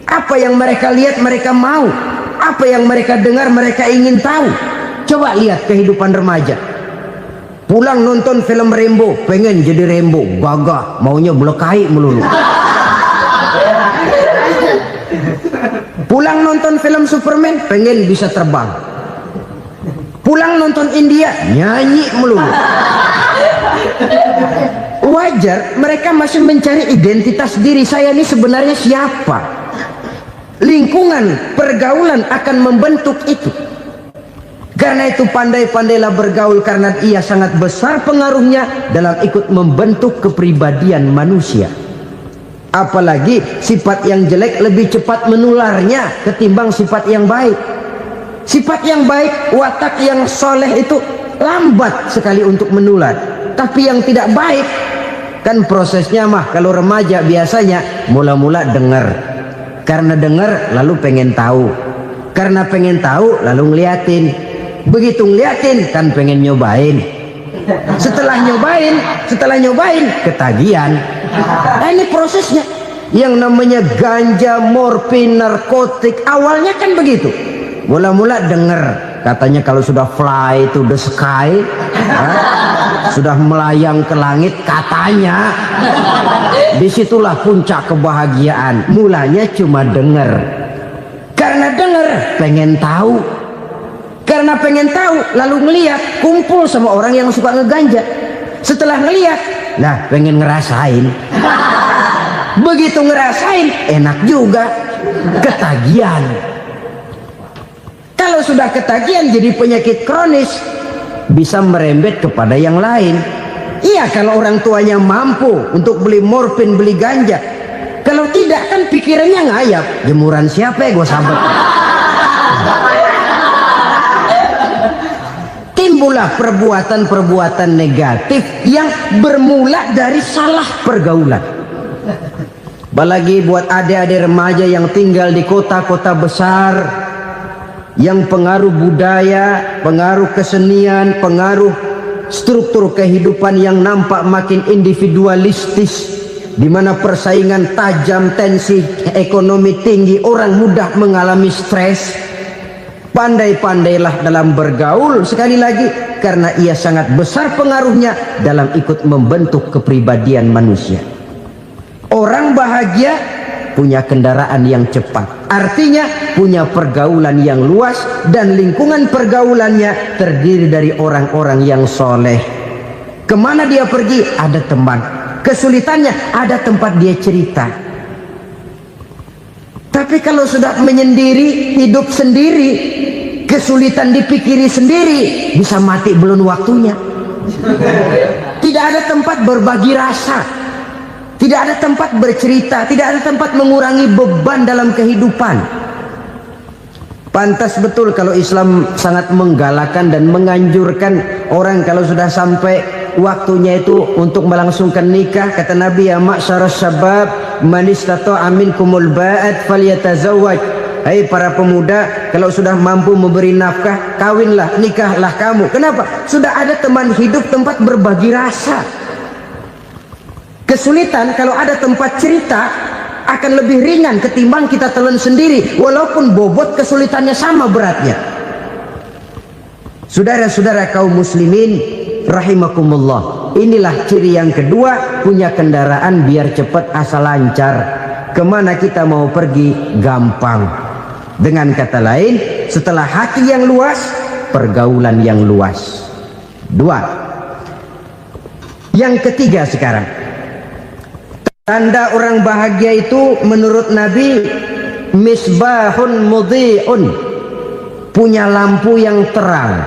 Apa yang mereka lihat mereka mau, apa yang mereka dengar mereka ingin tahu. Coba lihat kehidupan remaja. Pulang nonton film Rambo, pengen jadi Rambo, gagah, maunya melekai melulu. Pulang nonton film Superman, pengen bisa terbang. Pulang nonton India, nyanyi melulu. Wajar, mereka masih mencari identitas diri. Saya ini sebenarnya siapa? Lingkungan, pergaulan akan membentuk itu. Karena itu pandai-pandailah bergaul, karena ia sangat besar pengaruhnya dalam ikut membentuk kepribadian manusia. Apalagi sifat yang jelek lebih cepat menularnya ketimbang sifat yang baik. Sifat yang baik, watak yang soleh itu lambat sekali untuk menular. Tapi yang tidak baik, kan prosesnya mah kalau remaja biasanya mula-mula dengar. Karena dengar lalu pengen tahu. Karena pengen tahu lalu ngeliatin. Begitu ngeliatin kan pengen nyobain. Setelah nyobain ketagihan. Nah, ini prosesnya. Yang namanya ganja, morfin, narkotik, awalnya kan begitu. Mula-mula denger katanya kalau sudah fly to the sky, sudah melayang ke langit katanya, disitulah puncak kebahagiaan. Mulanya cuma denger. Karena denger pengen tahu. Karena pengen tahu lalu ngeliat, kumpul sama orang yang suka ngeganja. Setelah ngeliat, nah pengen ngerasain. Begitu ngerasain enak juga, ketagihan. Kalau sudah ketagihan jadi penyakit kronis, bisa merembet kepada yang lain. Iya, kalau orang tuanya mampu untuk beli morfin, beli ganja. Kalau tidak kan pikirannya ngayap, jemuran siapa ya gue sabet. Timbullah perbuatan-perbuatan negatif yang bermula dari salah pergaulan. Apalagi buat adik-adik remaja yang tinggal di kota-kota besar, yang pengaruh budaya, pengaruh kesenian, pengaruh struktur kehidupan yang nampak makin individualistis, di mana persaingan tajam, tensi ekonomi tinggi, orang mudah mengalami stres. Pandai-pandailah dalam bergaul, sekali lagi, karena ia sangat besar pengaruhnya dalam ikut membentuk kepribadian manusia. Orang bahagia punya kendaraan yang cepat, artinya punya pergaulan yang luas, dan lingkungan pergaulannya terdiri dari orang-orang yang soleh. Kemana dia pergi ada teman, kesulitannya ada tempat dia cerita. Tapi kalau sudah menyendiri, hidup sendiri, kesulitan dipikiri sendiri, bisa mati belum waktunya. Tidak ada tempat berbagi rasa, tidak ada tempat bercerita, tidak ada tempat mengurangi beban dalam kehidupan. Pantas betul kalau Islam sangat menggalakkan dan menganjurkan orang kalau sudah sampai waktunya itu untuk melangsungkan nikah. Kata Nabi, ya ma'syaras syabab man istata'a minkumul ba'at falyatazawwaj. Hai para pemuda, kalau sudah mampu memberi nafkah, kawinlah, nikahlah kamu. Kenapa? Sudah ada teman hidup, tempat berbagi rasa. Kesulitan kalau ada tempat cerita akan lebih ringan ketimbang kita telan sendiri, walaupun bobot kesulitannya sama beratnya. Saudara-saudara kaum muslimin rahimakumullah, inilah ciri yang kedua, punya kendaraan biar cepat asal lancar. Kemana kita mau pergi gampang. Dengan kata lain, setelah hati yang luas, pergaulan yang luas. Dua. Yang ketiga sekarang, tanda orang bahagia itu menurut Nabi, misbahun mudhi'un, punya lampu yang terang.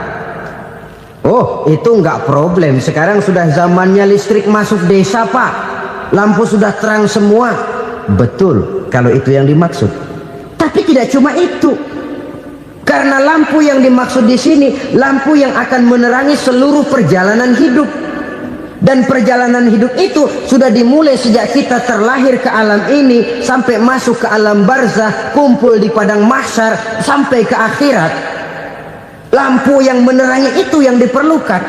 Oh, itu enggak problem. Sekarang sudah zamannya listrik masuk desa, Pak. Lampu sudah terang semua. Betul, kalau itu yang dimaksud. Tapi tidak cuma itu. Karena lampu yang dimaksud di sini, lampu yang akan menerangi seluruh perjalanan hidup. Dan perjalanan hidup itu sudah dimulai sejak kita terlahir ke alam ini, sampai masuk ke alam barzah, kumpul di padang mahsyar, sampai ke akhirat. Lampu yang menerangi itu yang diperlukan.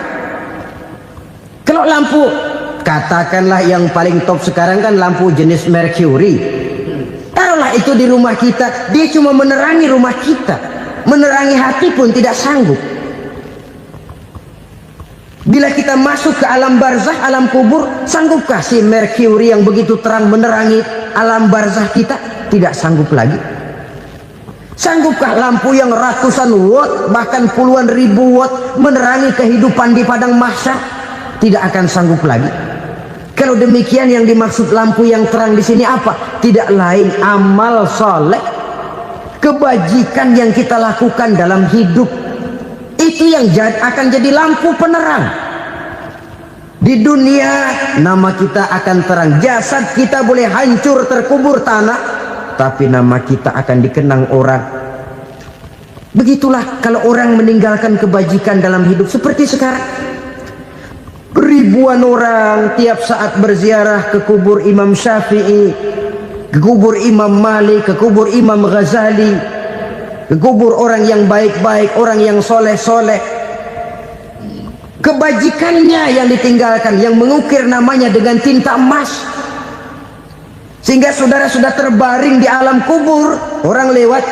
Kalau lampu, katakanlah yang paling top sekarang kan lampu jenis Mercury. Taruhlah itu di rumah kita, dia cuma menerangi rumah kita, menerangi hati pun tidak sanggup. Bila kita masuk ke alam barzah, alam kubur, sanggupkah si Mercury yang begitu terang menerangi alam barzah kita? Tidak sanggup lagi. Sanggupkah lampu yang ratusan watt, bahkan puluhan ribu watt menerangi kehidupan di padang mahsyar? Tidak akan sanggup lagi. Kalau demikian, yang dimaksud lampu yang terang di sini apa? Tidak lain amal soleh, kebajikan yang kita lakukan dalam hidup. Itu yang akan jadi lampu penerang. Di dunia nama kita akan terang, jasad kita boleh hancur terkubur tanah, tapi nama kita akan dikenang orang. Begitulah kalau orang meninggalkan kebajikan dalam hidup seperti sekarang. Ribuan orang tiap saat berziarah ke kubur Imam Syafi'i, ke kubur Imam Malik, ke kubur Imam Ghazali, ke kubur orang yang baik-baik, orang yang soleh-soleh. Kebajikannya yang ditinggalkan, yang mengukir namanya dengan tinta emas, sehingga saudara sudah terbaring di alam kubur. Orang lewat,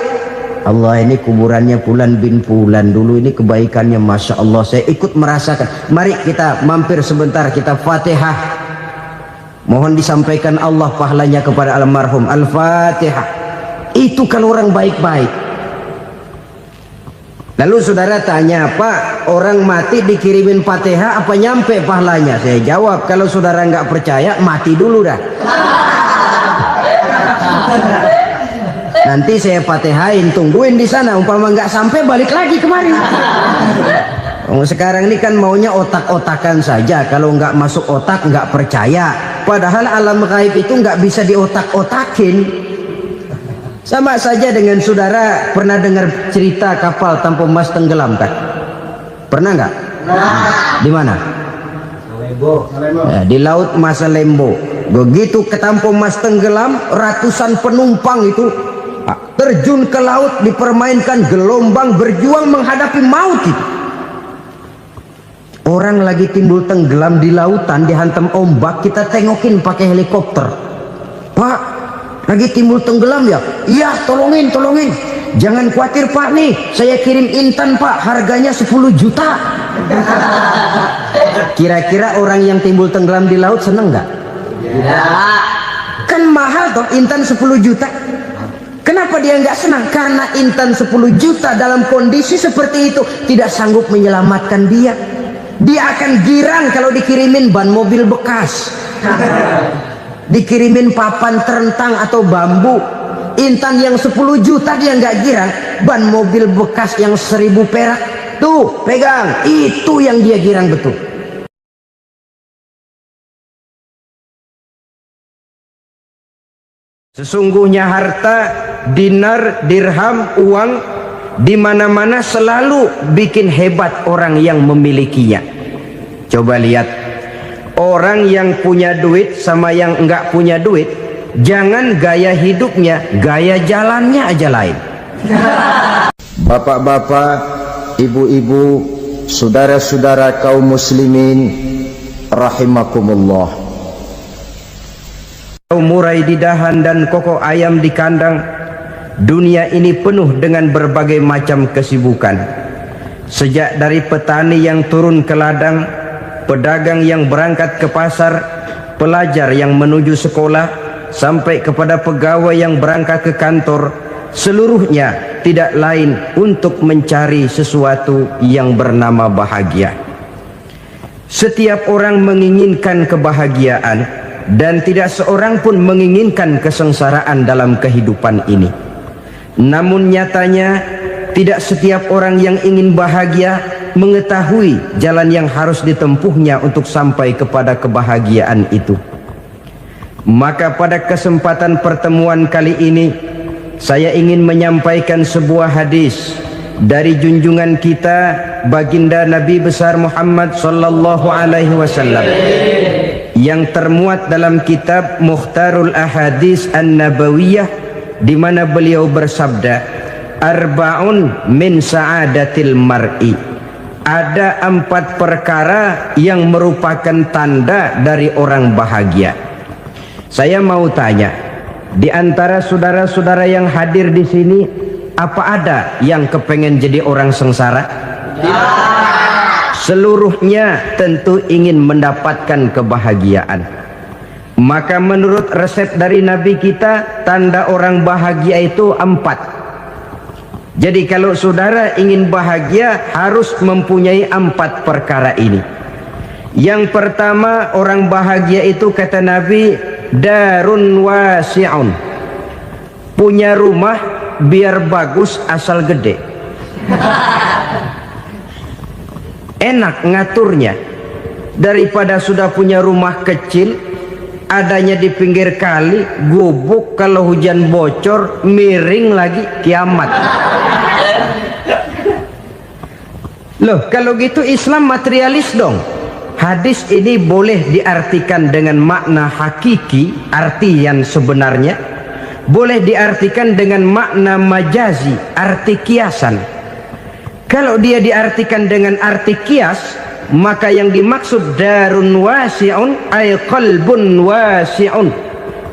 Allah, ini kuburannya Fulan bin Fulan, dulu ini kebaikannya Masya Allah, saya ikut merasakan. Mari kita mampir sebentar, kita Fatihah, mohon disampaikan Allah pahalanya kepada almarhum. Al-Fatihah. Itu kalau orang baik-baik. Lalu saudara tanya, Pak, orang mati dikirimin Fatihah apa nyampe pahalanya? Saya jawab, kalau saudara nggak percaya, mati dulu dah. Nanti saya Fatihain, tungguin di sana, umpama nggak sampai balik lagi kemari. Sekarang ini kan maunya otak-otakan saja, kalau nggak masuk otak nggak percaya. Padahal alam gaib itu nggak bisa diotak-otakin. Sama saja dengan saudara pernah dengar cerita kapal tanpa emas tenggelam kan? Pernah nggak? Di mana? Di Laut Masa Lembo. Begitu ketampung Mas tenggelam, ratusan penumpang itu terjun ke laut, dipermainkan gelombang, berjuang menghadapi maut itu. Orang lagi timbul tenggelam di lautan, dihantam ombak, kita tengokin pakai helikopter. Pak, lagi timbul tenggelam ya? Iya, tolongin. Jangan khawatir Pak, nih saya kirim intan Pak, harganya 10 juta. Kira-kira orang yang timbul tenggelam di laut seneng nggak? Ya. Kan mahal toh intan 10 juta. Kenapa dia nggak senang? Karena intan 10 juta dalam kondisi seperti itu tidak sanggup menyelamatkan dia. Dia akan girang kalau dikirimin ban mobil bekas, dikirimin papan terentang atau bambu. Intan yang 10 juta dia nggak girang, ban mobil bekas yang 1000 perak tuh pegang, itu yang dia girang betul. Sesungguhnya harta, dinar, dirham, uang di mana-mana selalu bikin hebat orang yang memilikinya. Coba lihat orang yang punya duit sama yang enggak punya duit, jangan gaya hidupnya, gaya jalannya aja lain. Bapak-bapak, ibu-ibu, saudara-saudara kaum muslimin rahimakumullah. Murai di dahan dan koko ayam di kandang, dunia ini penuh dengan berbagai macam kesibukan. Sejak dari petani yang turun ke ladang, pedagang yang berangkat ke pasar, pelajar yang menuju sekolah, sampai kepada pegawai yang berangkat ke kantor, seluruhnya tidak lain untuk mencari sesuatu yang bernama bahagia. Setiap orang menginginkan kebahagiaan, dan tidak seorang pun menginginkan kesengsaraan dalam kehidupan ini. Namun nyatanya tidak setiap orang yang ingin bahagia mengetahui jalan yang harus ditempuhnya untuk sampai kepada kebahagiaan itu. Maka pada kesempatan pertemuan kali ini saya ingin menyampaikan sebuah hadis dari junjungan kita baginda Nabi besar Muhammad sallallahu alaihi wasallam yang termuat dalam kitab Mukhtarul Ahadits An-Nabawiyah, di mana beliau bersabda, arba'un min sa'adatil mar'i. Ada 4 perkara yang merupakan tanda dari orang bahagia. Saya mau tanya, di antara saudara-saudara yang hadir di sini, apa ada yang kepengen jadi orang sengsara? Ya. Seluruhnya tentu ingin mendapatkan kebahagiaan. Maka menurut resep dari Nabi kita, tanda orang bahagia itu 4. Jadi kalau saudara ingin bahagia, harus mempunyai 4 perkara ini. Yang pertama, orang bahagia itu kata Nabi, darun wasi'un. Punya rumah biar bagus asal gede. Enak ngaturnya, daripada sudah punya rumah kecil adanya di pinggir kali, gubuk, kalau hujan bocor miring lagi, kiamat. Loh, kalau gitu Islam materialis dong. Hadis ini boleh diartikan dengan makna hakiki, arti yang sebenarnya, boleh diartikan dengan makna majazi, arti kiasan. Kalau dia diartikan dengan arti kias, maka yang dimaksud darun wasi'un ay qalbun wasi'un.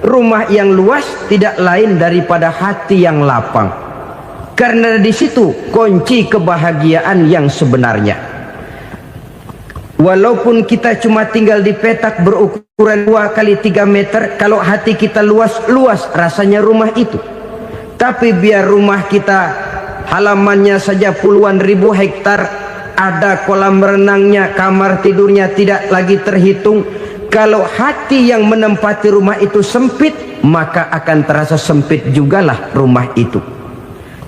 Rumah yang luas tidak lain daripada hati yang lapang. Karena di situ kunci kebahagiaan yang sebenarnya. Walaupun kita cuma tinggal di petak berukuran 2 kali 3 meter, kalau hati kita luas-luas rasanya rumah itu. Tapi biar rumah kita halamannya saja puluhan ribu hektar, ada kolam renangnya, kamar tidurnya tidak lagi terhitung. Kalau hati yang menempati rumah itu sempit, maka akan terasa sempit jugalah rumah itu.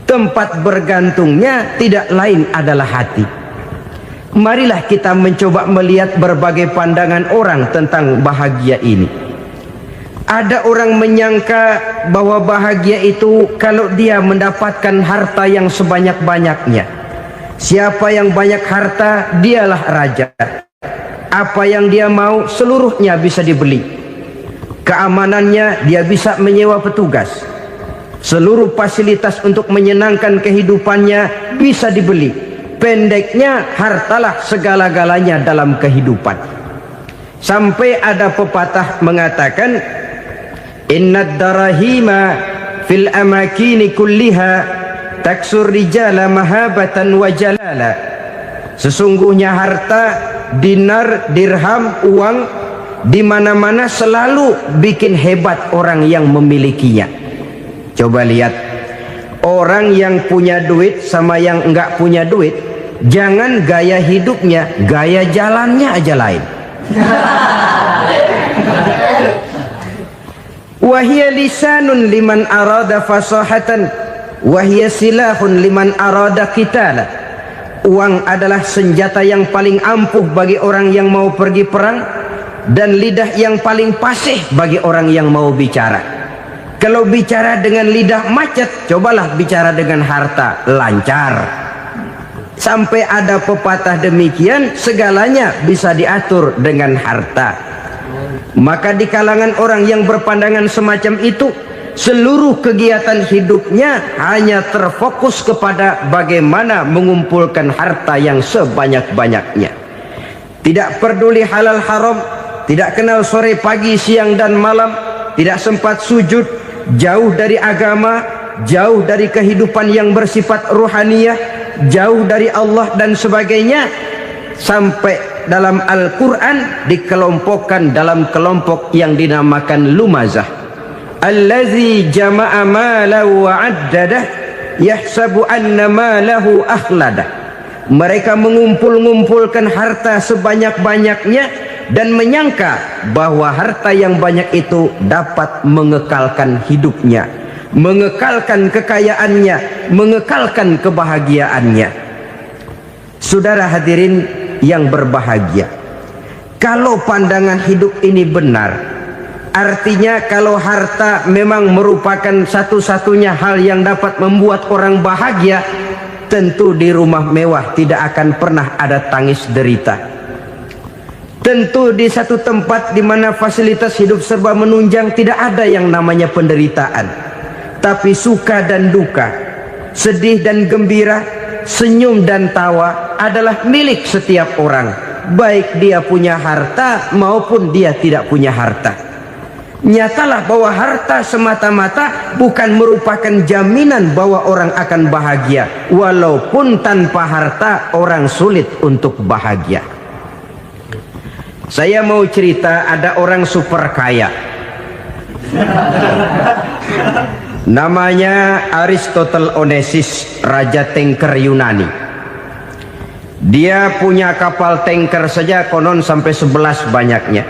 Tempat bergantungnya tidak lain adalah hati. Marilah kita mencoba melihat berbagai pandangan orang tentang bahagia ini. Ada orang menyangka bahwa bahagia itu kalau dia mendapatkan harta yang sebanyak-banyaknya. Siapa yang banyak harta, dialah raja. Apa yang dia mau seluruhnya bisa dibeli. keamanannya dia bisa menyewa petugas, seluruh fasilitas untuk menyenangkan kehidupannya bisa dibeli. Pendeknya, hartalah segala-galanya dalam kehidupan. Sampai ada pepatah mengatakan, innad darahima fil amakini kulliha taksur rijala mahabatan wa jalala. Sesungguhnya harta, dinar, dirham, uang di mana-mana selalu bikin hebat orang yang memilikinya. Coba lihat, orang yang punya duit sama yang enggak punya duit, jangan gaya hidupnya, gaya jalannya aja lain. Wahia lisanun liman arada fasahatan, wahia silahun liman arada qitala. Uang adalah senjata yang paling ampuh bagi orang yang mau pergi perang, dan lidah yang paling fasih bagi orang yang mau bicara. Kalau bicara dengan lidah macet, cobalah bicara dengan harta, lancar. Sampai ada pepatah demikian, segalanya bisa diatur dengan harta. Maka di kalangan orang yang berpandangan semacam itu, seluruh kegiatan hidupnya hanya terfokus kepada bagaimana mengumpulkan harta yang sebanyak-banyaknya. Tidak peduli halal haram, tidak kenal sore pagi siang dan malam, tidak sempat sujud, jauh dari agama, jauh dari kehidupan yang bersifat ruhaniyah, jauh dari Allah dan sebagainya. Sampai dalam Al-Quran dikelompokkan dalam kelompok yang dinamakan lumazah. Allazi jama'a malahu wa addadah yahsabu anna malahu akhladah. Mereka mengumpul-ngumpulkan harta sebanyak-banyaknya dan menyangka bahwa harta yang banyak itu dapat mengekalkan hidupnya, mengekalkan kekayaannya, mengekalkan kebahagiaannya. Saudara hadirin yang berbahagia, kalau pandangan hidup ini benar, artinya kalau harta memang merupakan satu-satunya hal yang dapat membuat orang bahagia, tentu di rumah mewah tidak akan pernah ada tangis derita. Tentu di satu tempat di mana fasilitas hidup serba menunjang tidak ada yang namanya penderitaan. Tapi suka dan duka, sedih dan gembira, senyum dan tawa adalah milik setiap orang, baik dia punya harta maupun dia tidak punya harta. Nyatalah bahwa harta semata-mata bukan merupakan jaminan bahwa orang akan bahagia, walaupun tanpa harta orang sulit untuk bahagia. Saya mau cerita, ada orang super kaya, namanya Aristotle Onesimus, raja tanker Yunani. Dia punya kapal tanker saja konon sampai 11 banyaknya.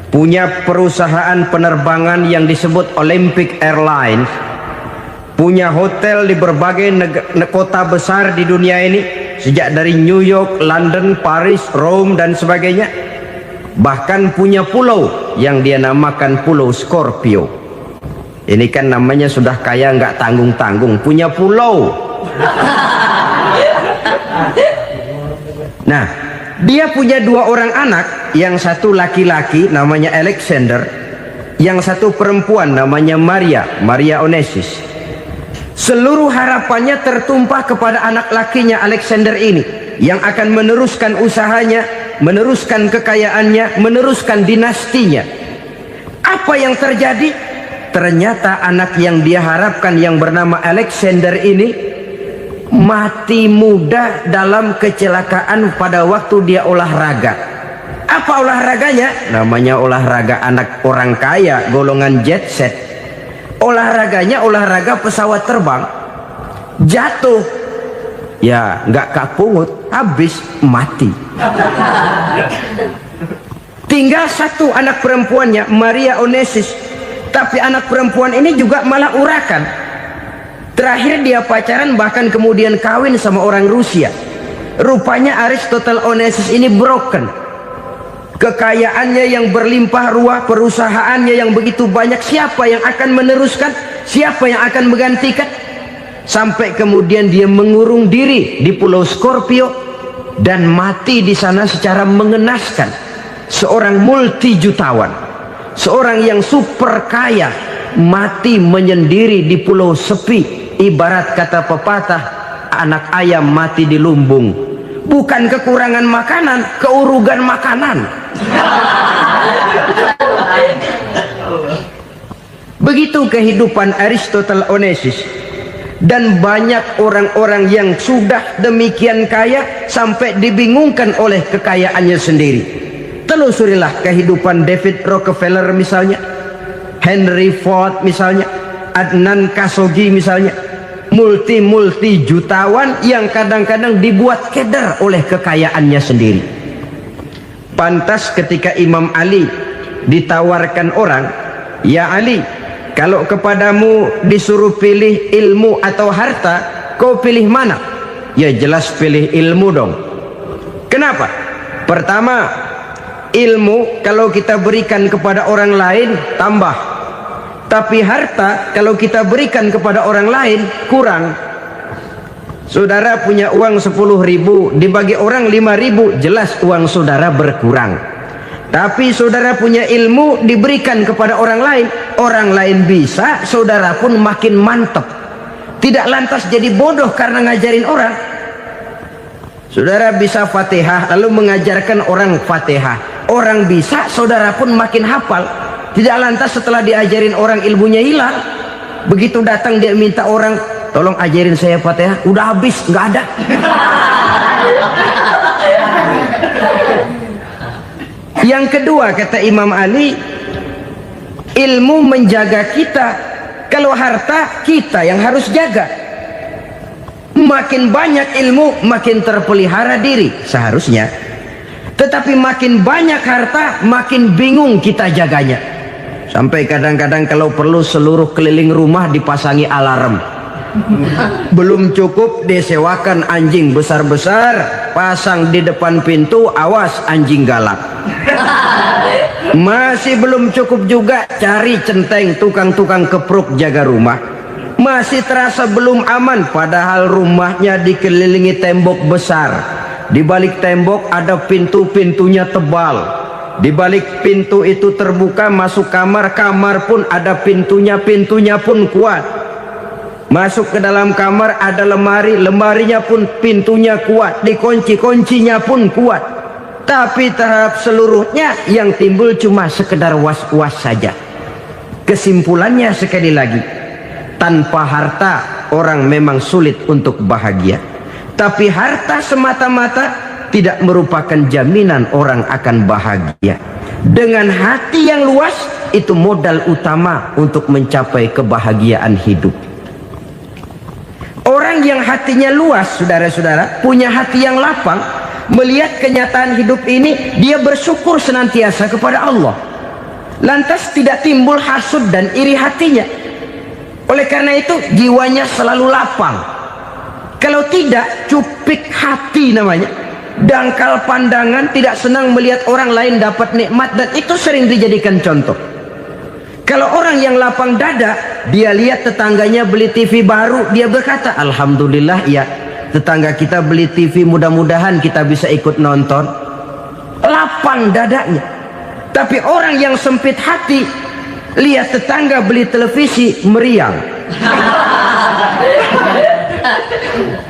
Punya perusahaan penerbangan yang disebut Olympic Airlines. Punya hotel di berbagai kota besar di dunia ini, sejak dari New York, London, Paris, Rome dan sebagainya. Bahkan punya pulau yang dia namakan Pulau Scorpio. Ini kan namanya sudah kaya nggak tanggung-tanggung, punya pulau. Nah, dia punya 2 orang anak, yang satu laki-laki namanya Alexander, yang satu perempuan namanya Maria Onesimus. Seluruh harapannya tertumpah kepada anak lakinya Alexander ini, yang akan meneruskan usahanya, meneruskan kekayaannya, meneruskan dinastinya. Apa yang terjadi? Ternyata anak yang dia harapkan yang bernama Alexander ini mati muda dalam kecelakaan pada waktu dia olahraga. Apa olahraganya? Namanya olahraga anak orang kaya, golongan jet set. Olahraganya olahraga pesawat terbang. Jatuh, ya nggak kapungut, habis mati. Tinggal satu anak perempuannya, Maria Onesimus. Tapi anak perempuan ini juga malah urakan. Terakhir dia pacaran, bahkan kemudian kawin sama orang Rusia. Rupanya Aristotle Onesimus ini broken. Kekayaannya yang berlimpah ruah, perusahaannya yang begitu banyak, siapa yang akan meneruskan? Siapa yang akan menggantikan? Sampai kemudian dia mengurung diri di Pulau Scorpio dan mati di sana secara mengenaskan. Seorang multi jutawan, seorang yang super kaya mati menyendiri di pulau sepi, ibarat kata pepatah, anak ayam mati di lumbung. Bukan kekurangan makanan, keurugan makanan. Begitu kehidupan Aristotle Onassis. Dan banyak orang-orang yang sudah demikian kaya sampai dibingungkan oleh kekayaannya sendiri. Telusurilah kehidupan David Rockefeller misalnya, Henry Ford misalnya, Adnan Khashoggi misalnya, multi jutawan yang kadang-kadang dibuat keder oleh kekayaannya sendiri. Pantas ketika Imam Ali ditawarkan orang, "Ya Ali, kalau kepadamu disuruh pilih ilmu atau harta, kau pilih mana?" Ya jelas pilih ilmu dong. Kenapa? Pertama, ilmu kalau kita berikan kepada orang lain tambah. Tapi harta kalau kita berikan kepada orang lain kurang. Saudara punya uang 10.000, dibagi orang 5.000, jelas uang saudara berkurang. Tapi saudara punya ilmu diberikan kepada orang lain bisa, saudara pun makin mantap. Tidak lantas jadi bodoh karena ngajarin orang. Saudara bisa Fatihah lalu mengajarkan orang Fatihah, orang bisa, saudara pun makin hafal. Tidak lantas setelah diajarin orang ilmunya hilang. Begitu datang dia minta orang, "Tolong ajarin saya Fatihah," udah habis, nggak ada. Yang kedua kata Imam Ali, ilmu menjaga kita. Kalau harta kita yang harus jaga. Makin banyak ilmu makin terpelihara diri seharusnya. Tetapi makin banyak harta makin bingung kita jaganya. Sampai kadang-kadang kalau perlu seluruh keliling rumah dipasangi alarm. Belum cukup disewakan anjing besar-besar, pasang di depan pintu, awas anjing galak. Masih belum cukup juga, cari centeng tukang-tukang kepruk jaga rumah. Masih terasa belum aman, padahal rumahnya dikelilingi tembok besar. Di balik tembok ada pintu-pintunya tebal. Di balik pintu itu terbuka masuk kamar, kamar pun ada pintunya, pintunya pun kuat. Masuk ke dalam kamar ada lemari, lemarinya pun pintunya kuat, dikunci, kuncinya pun kuat. Tapi terhadap seluruhnya yang timbul cuma sekedar was-was saja. Kesimpulannya sekali lagi, tanpa harta orang memang sulit untuk bahagia. Tapi harta semata-mata tidak merupakan jaminan orang akan bahagia. Dengan hati yang luas, itu modal utama untuk mencapai kebahagiaan hidup. Orang yang hatinya luas, saudara-saudara, punya hati yang lapang, melihat kenyataan hidup ini, dia bersyukur senantiasa kepada Allah. Lantas tidak timbul hasud dan iri hatinya. Oleh karena itu, jiwanya selalu lapang. Kalau tidak, cupik hati namanya. Dangkal pandangan, tidak senang melihat orang lain dapat nikmat, dan itu sering dijadikan contoh. Kalau orang yang lapang dada, dia lihat tetangganya beli TV baru, dia berkata, "Alhamdulillah ya, tetangga kita beli TV, mudah-mudahan kita bisa ikut nonton." Lapang dadanya. Tapi orang yang sempit hati, lihat tetangga beli televisi, meriang.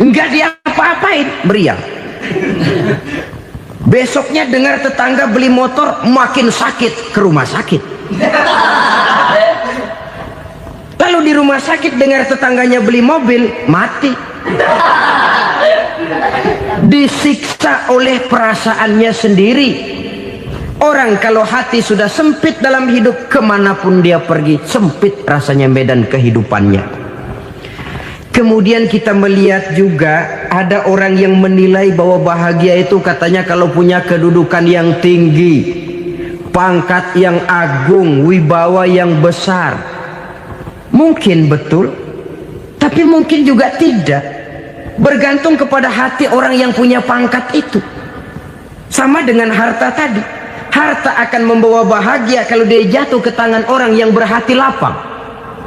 Enggak diapa-apain, meriang. Besoknya dengar tetangga beli motor, makin sakit, ke rumah sakit. Lalu di rumah sakit dengar tetangganya beli mobil, mati. Disiksa oleh perasaannya sendiri. Orang kalau hati sudah sempit dalam hidup, kemanapun dia pergi, sempit rasanya medan kehidupannya. Kemudian kita melihat juga ada orang yang menilai bahwa bahagia itu katanya kalau punya kedudukan yang tinggi, pangkat yang agung, wibawa yang besar. Mungkin betul, tapi mungkin juga tidak. Bergantung kepada hati orang yang punya pangkat itu. Sama dengan harta tadi. Harta akan membawa bahagia kalau dia jatuh ke tangan orang yang berhati lapang.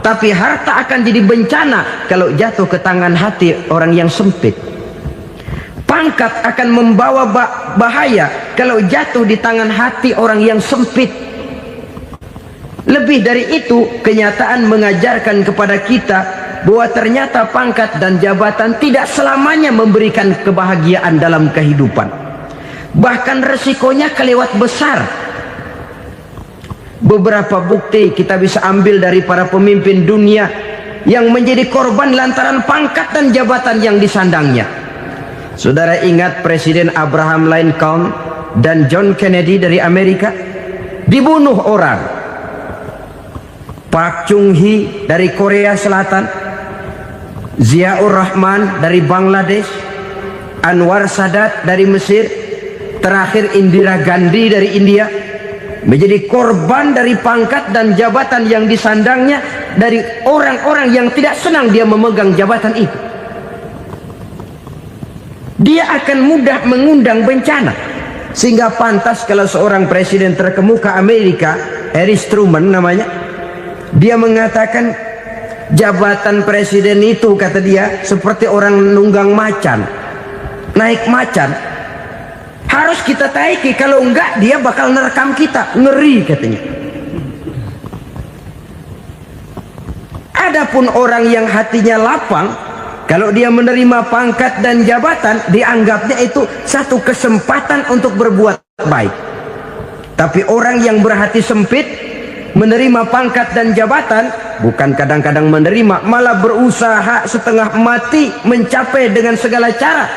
Tapi harta akan jadi bencana kalau jatuh ke tangan hati orang yang sempit. Pangkat akan membawa bahaya kalau jatuh di tangan hati orang yang sempit. Lebih dari itu, kenyataan mengajarkan kepada kita bahwa ternyata pangkat dan jabatan tidak selamanya memberikan kebahagiaan dalam kehidupan. Bahkan resikonya kelewat besar. Beberapa bukti kita bisa ambil dari para pemimpin dunia yang menjadi korban lantaran pangkat dan jabatan yang disandangnya. Saudara ingat Presiden Abraham Lincoln dan John Kennedy dari Amerika? Dibunuh orang. Park Chung-hee dari Korea Selatan, Ziaur Rahman dari Bangladesh, Anwar Sadat dari Mesir, terakhir Indira Gandhi dari India, menjadi korban dari pangkat dan jabatan yang disandangnya dari orang-orang yang tidak senang dia memegang jabatan itu. Dia akan mudah mengundang bencana, sehingga pantas kalau seorang presiden terkemuka Amerika, Harry Truman namanya, dia mengatakan jabatan presiden itu, kata dia, seperti orang nunggang macan, naik macan. Harus kita taiki, kalau enggak dia bakal nerekam kita, ngeri katanya. Adapun orang yang hatinya lapang, kalau dia menerima pangkat dan jabatan, dianggapnya itu satu kesempatan untuk berbuat baik. Tapi orang yang berhati sempit, menerima pangkat dan jabatan, bukan kadang-kadang menerima, malah berusaha setengah mati mencapai dengan segala cara.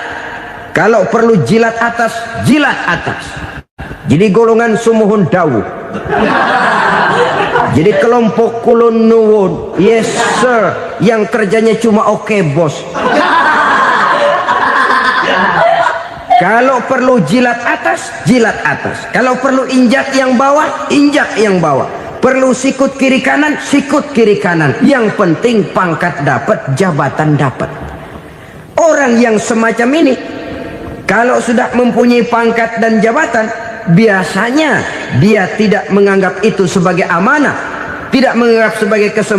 Kalau perlu jilat atas, jilat atas. Jadi golongan sumuhun dawuh. Jadi kelompok kulon nuwun, yes sir, yang kerjanya cuma oke bos. Kalau perlu jilat atas, jilat atas. Kalau perlu injak yang bawah, injak yang bawah. Perlu sikut kiri kanan, sikut kiri kanan. Yang penting pangkat dapat, jabatan dapat. Orang yang semacam ini, kalau sudah mempunyai pangkat dan jabatan, biasanya dia tidak menganggap itu sebagai amanah, tidak menganggap sebagai kesempatan.